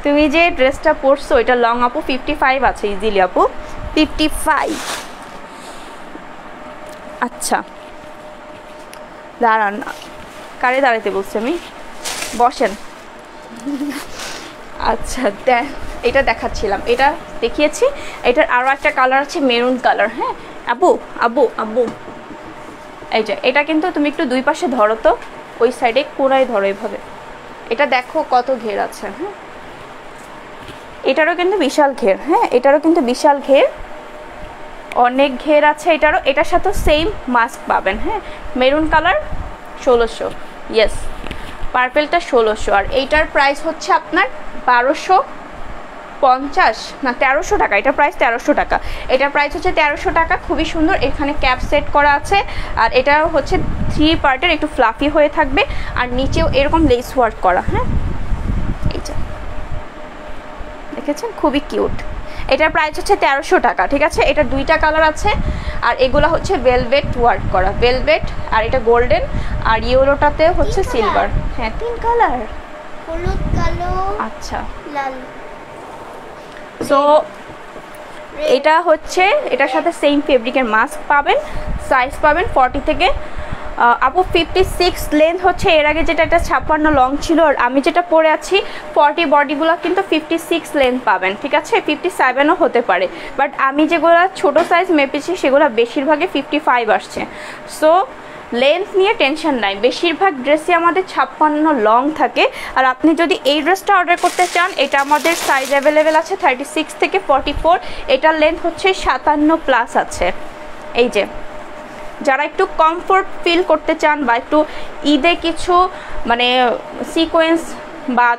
তুমি যে ড্রেসটা পরছো এটা লং আপু 55 আছে ইজিলি আপু, 55। আচ্ছা দাঁড়ান, কারে দাঁড়াইতে বলছি আমি, বসেন। আচ্ছা এটা দেখাচ্ছিলাম, এটা দেখিয়েছি, এটার আরও একটা কালার আছে মেরুন কালার। হ্যাঁ আপু আব্বু আব্বু, এই যে এটা কিন্তু তুমি একটু দুই পাশে ধরো তো, ওই সাইডে কোনায় ধরো এইভাবে, এটা দেখো কত ঘের আছে। হ্যাঁ এটারও কিন্তু বিশাল ঘের, হ্যাঁ এটারও কিন্তু বিশাল ঘের, অনেক ঘের আছে এটারও। এটার সাথে সেম মাস্ক পাবেন। হ্যাঁ মেরুন কালার 1600, ইয়েস পার্পেলটা 1600, আর এইটার প্রাইস হচ্ছে আপনার 1250 না 1300 টাকা। এটার প্রাইস 1300 টাকা, এটার প্রাইস হচ্ছে 1300 টাকা। খুবই সুন্দর, এখানে ক্যাপ সেট করা আছে, আর এটা হচ্ছে 3 পার্টের, একটু ফ্লাফি হয়ে থাকবে, আর নিচেও এরকম লেস ওয়ার্ক করা। হ্যাঁ এইটা দেখেছেন, খুবই কিউট। এটার প্রাইস হচ্ছে 1300 টাকা, ঠিক আছে? এটা দুইটা কালার আছে, আর এগুলো হচ্ছে ভেলভেট ওয়ার্ক করা, ভেলভেট, আর এটা গোল্ডেন, আর ইয়েলোটাতে হচ্ছে সিলভার। হ্যাঁ 3 কালার, হলুদ, কালো, আচ্ছা লাল। সো এটা হচ্ছে, এটার সাথে সেম ফেব্রিকের মাস্ক পাবেন, সাইজ পাবেন 40 থেকে আপু 56 লেন্থ হচ্ছে। এর আগে যেটা একটা 56 লং ছিল, আর আমি যেটা পরে আছি 40 বডিগুলো কিন্তু 56 লেন্থ পাবেন, ঠিক আছে? 57ও হতে পারে, বাট আমি যেগুলো ছোট সাইজ মেপেছি সেগুলো বেশিরভাগই 55 আসছে। সো লেন্থ নিয়ে টেনশন নাই, বেশিরভাগ ড্রেসই আমাদের 56 লং থাকে। আর আপনি যদি এই ড্রেসটা অর্ডার করতে চান, এটা আমাদের সাইজ অ্যাভেলেবেল আছে 36 থেকে 44, এটার লেন্থ হচ্ছে 57+ আছে। এই যে যারা একটু কমফোর্ট ফিল করতে চান, বা একটু ঈদে কিছু মানে সিকোয়েন্স বা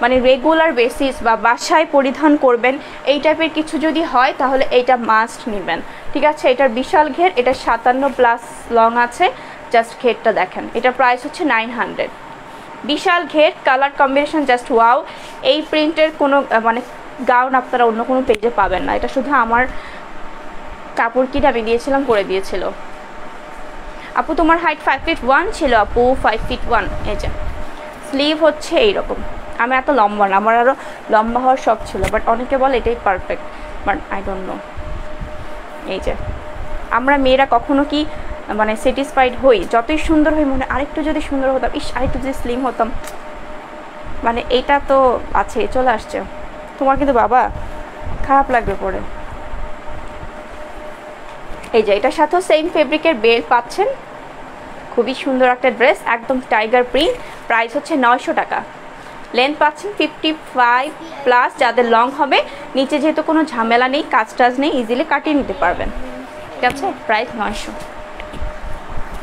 মানে রেগুলার বেসিস বা বাসায় পরিধান করবেন, এই টাইপের কিছু যদি হয় তাহলে এইটা মাস্ট নেবেন, ঠিক আছে? এটার বিশাল ঘের, এটা 57+ লং আছে, জাস্ট ঘেরটা দেখেন। এটার প্রাইস হচ্ছে 900, বিশাল ঘের, কালার কম্বিনেশন জাস্ট ওয়াও। এই প্রিন্টের কোনো মানে গাউন আপনারা অন্য কোনো পেজে পাবেন না, এটা শুধু আমার কাপড় কিনে আমি দিয়েছিলাম, করে দিয়েছিল। আপু তোমার হাইট 5'1" ছিল আপু, 5'1"। এই যে স্লিভ হচ্ছে এইরকম, আমি এত লম্বা না, আমার আরও লম্বা হওয়ার শখ ছিল, বাট অনেকে বলে এটাই perfect, but I don't know. এই যে আমরা মেয়েরা কখনো কি মানে স্যাটিসফাইড হই, যতই সুন্দর হই মনে আরেকটু যদি সুন্দর হতাম, ইস আরেকটু যদি স্লিম হতাম, মানে এইটা তো আছে, চলে আসছে। তোমার কিন্তু বাবা খারাপ লাগবে পরে। এই যে এটার সাথেও সেম ফেব্রিকের বেল্ট পাচ্ছেন, খুবই সুন্দর একটা ড্রেস, একদম টাইগার প্রিন্ট। প্রাইস হচ্ছে 900 টাকা। লেন্থ পাচ্ছেন 55+, যাদের লং হবে। নিচে যেহেতু কোনো ঝামেলা নেই, কাজ টাজ নেই, ইজিলি কাটিয়ে নিতে পারবেন, ঠিক আছে? প্রাইস 900।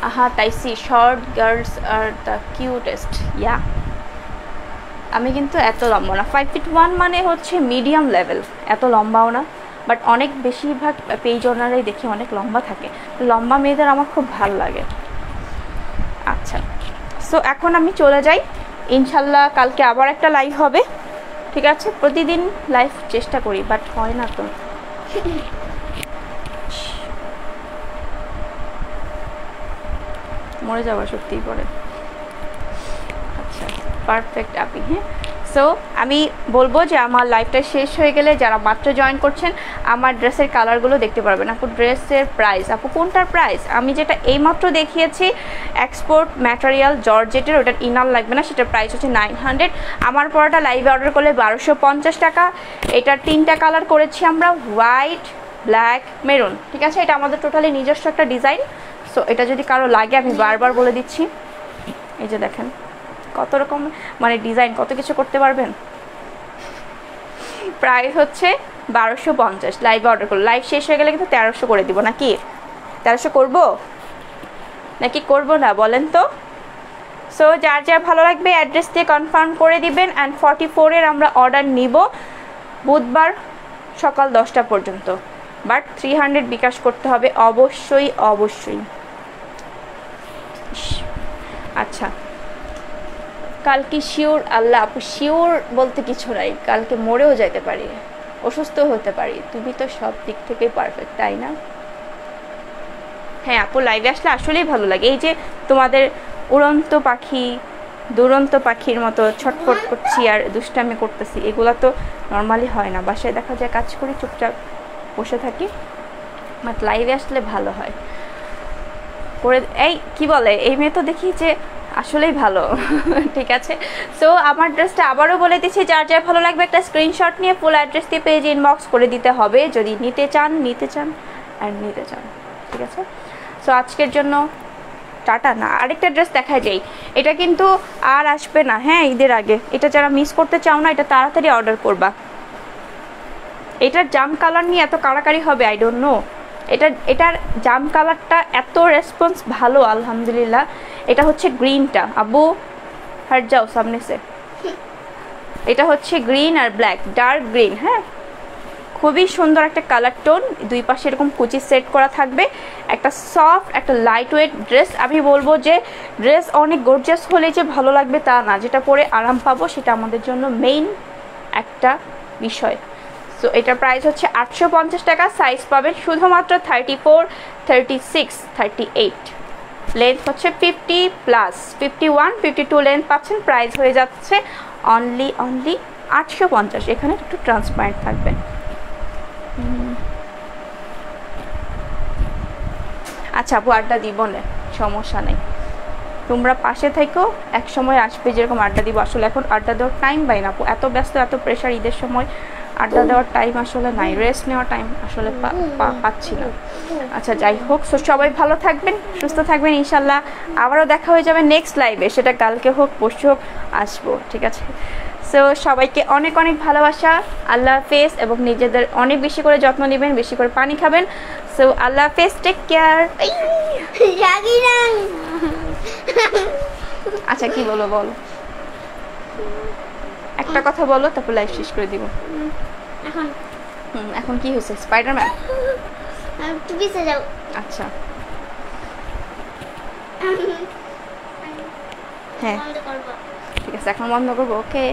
আহা তাইসি, short girls are the cutest, yeah আমি কিন্তু এত লম্বা না, 5'1" মানে হচ্ছে মিডিয়াম লেভেল, এত লম্বাও না, বাট অনেক বেশিরভাগ পেজ ওনারাই দেখি অনেক লম্বা থাকে, লম্বা মেয়েদের আমার খুব ভালো লাগে। আচ্ছা সো এখন আমি চলে যাই, ইনশাল্লাহ কালকে আবার একটা লাইভ হবে, ঠিক আছে? প্রতিদিন লাইভ চেষ্টা করি, বাট হয় না তো। মরে যাওয়া সত্যিই পরে। পারফেক্ট আপি। হ্যাঁ, সো আমি বলবো যে আমার লাইফটা শেষ হয়ে গেলে যারা মাত্র জয়েন করছেন আমার ড্রেসের কালারগুলো দেখতে পারবেন। আপু ড্রেসের প্রাইস, আপু কোনটার প্রাইস? আমি যেটা এইমাত্র দেখিয়েছি এক্সপোর্ট ম্যাটেরিয়াল জর্জেটের, ওটার ইনার লাগবে না, সেটার প্রাইস হচ্ছে 900। আমার পরটা লাইভে অর্ডার করলে 1250 টাকা। এটার 3টা কালার করেছি আমরা, হোয়াইট, ব্ল্যাক, মেরুন। ঠিক আছে, এটা আমাদের টোটালি নিজস্ব একটা ডিজাইন। সো এটা যদি কারো লাগে আমি বারবার বলে দিচ্ছি, এই যে দেখেন কত রকম মানে ডিজাইন, কত কিছু করতে পারবেন। প্রাইস হচ্ছে 1250 লাইভে অর্ডার করলে। লাইভ শেষ হয়ে গেলে কিন্তু 1300 করে দিব, নাকি 1300 করব নাকি করব না বলেন তো? সো যার যার ভালো লাগবে অ্যাড্রেস দিয়ে কনফার্ম করে দিবেন। অ্যান্ড 44-এর আমরা অর্ডার নিব বুধবার সকাল 10টা পর্যন্ত, বাট 300 বিকাশ করতে হবে অবশ্যই অবশ্যই। আচ্ছা, কালকে শিওর? আল্লাহ আপু শিওর বলতে কিছু নাই, কালকে মরেও যেতে পারি, অসুস্থ হতে পারি। তুমি তো সব দিক থেকেই পারফেক্ট, তাই না? হ্যাঁ আপু, লাইভে আসলে আসলেই ভালো লাগে। এই যে তোমাদের উড়ন্ত পাখি, দুরন্ত পাখির মতো ছটফট করছি আর দুষ্টামি করতেছি, এগুলা তো নর্মালি হয় না। বাসায় দেখা যায় কাজ করি, চুপচাপ বসে থাকি, বাট লাইভে আসলে ভালো হয় করে। এই কি বলে, এই মেয়ে তো দেখি যে আসলেই ভালো। ঠিক আছে, সো আমার ড্রেসটা আবারও বলে দিচ্ছি, যার যার ভালো লাগবে একটা স্ক্রিনশট নিয়ে ফুল অ্যাড্রেস দিয়ে পেজে ইনবক্স করে দিতে হবে যদি নিতে চান আর নিতে চান। ঠিক আছে, সো আজকের জন্য টাটা। না, আরেকটা ড্রেস দেখা যাই, এটা কিন্তু আর আসবে না। হ্যাঁ, ঈদের আগে। এটা যারা মিস করতে চাও না, এটা তাড়াতাড়ি অর্ডার করবা। এটার জাম কালার নিয়ে এত কাড়াকাড়ি হবে, আই ডোন্ট নো। এটার জাম কালারটা এত রেসপন্স ভালো, আলহামদুলিল্লাহ। এটা হচ্ছে গ্রিনটা, আবু হাট যাও সামনে সে। এটা হচ্ছে গ্রিন আর ব্ল্যাক, ডার্ক গ্রিন। হ্যাঁ, খুবই সুন্দর একটা কালার টোন, দুই পাশে এরকম কুচি সেট করা থাকবে। একটা সফট, একটা লাইট ওয়েট ড্রেস। আমি বলবো যে ড্রেস অনেক গর্জিয়াস হলে যে ভালো লাগবে তা না, যেটা পরে আরাম পাবো সেটা আমাদের জন্য মেইন একটা বিষয়। সো এটার প্রাইস হচ্ছে 850 টাকা। সাইজ পাবেন শুধুমাত্র 34, 36, 38। লেন্থ হচ্ছে 50+, 51, 52 লেন্থ পাচ্ছেন। প্রাইস হয়ে যাচ্ছে অনলি 850। এখানে একটু ট্রান্সপারেন্ট থাকবে। আচ্ছা আপু, আড্ডা দিব না, সমস্যা নেই, তোমরা পাশে থেকো, এক সময় আসবে যেরকম আড্ডা দিব। আসলে এখন আড্ডা দেওয়ার টাইম পাই না আপু, এত ব্যস্ত, এত প্রেশার, ঈদের সময় আড্ডা দেওয়ার টাইম আসলে নাই, রেস্ট নেওয়ার টাইম আসলে পাচ্ছি না। আচ্ছা যাই হোক, সো সবাই ভালো থাকবেন, সুস্থ থাকবেন, ইনশাল্লাহ আবারও দেখা হয়ে যাবে নেক্সট লাইভে, সেটা কালকে হোক পরশু হোক আসবো। ঠিক আছে, সো সবাইকে অনেক অনেক ভালোবাসা, আল্লাহ হাফেজ, এবং নিজেদের অনেক বেশি করে যত্ন নেবেন, বেশি করে পানি খাবেন। সো আল্লাহ হাফেজ, টেক কেয়ার। আচ্ছা কি বলো, বলো একটা কথা বলো, তারপর লাইভ শেষ করে দিব। এখন কি হয়েছে? স্পাইডারম্যান? আচ্ছা হ্যাঁ ঠিক আছে, এখন বন্ধ করবো। ওকে।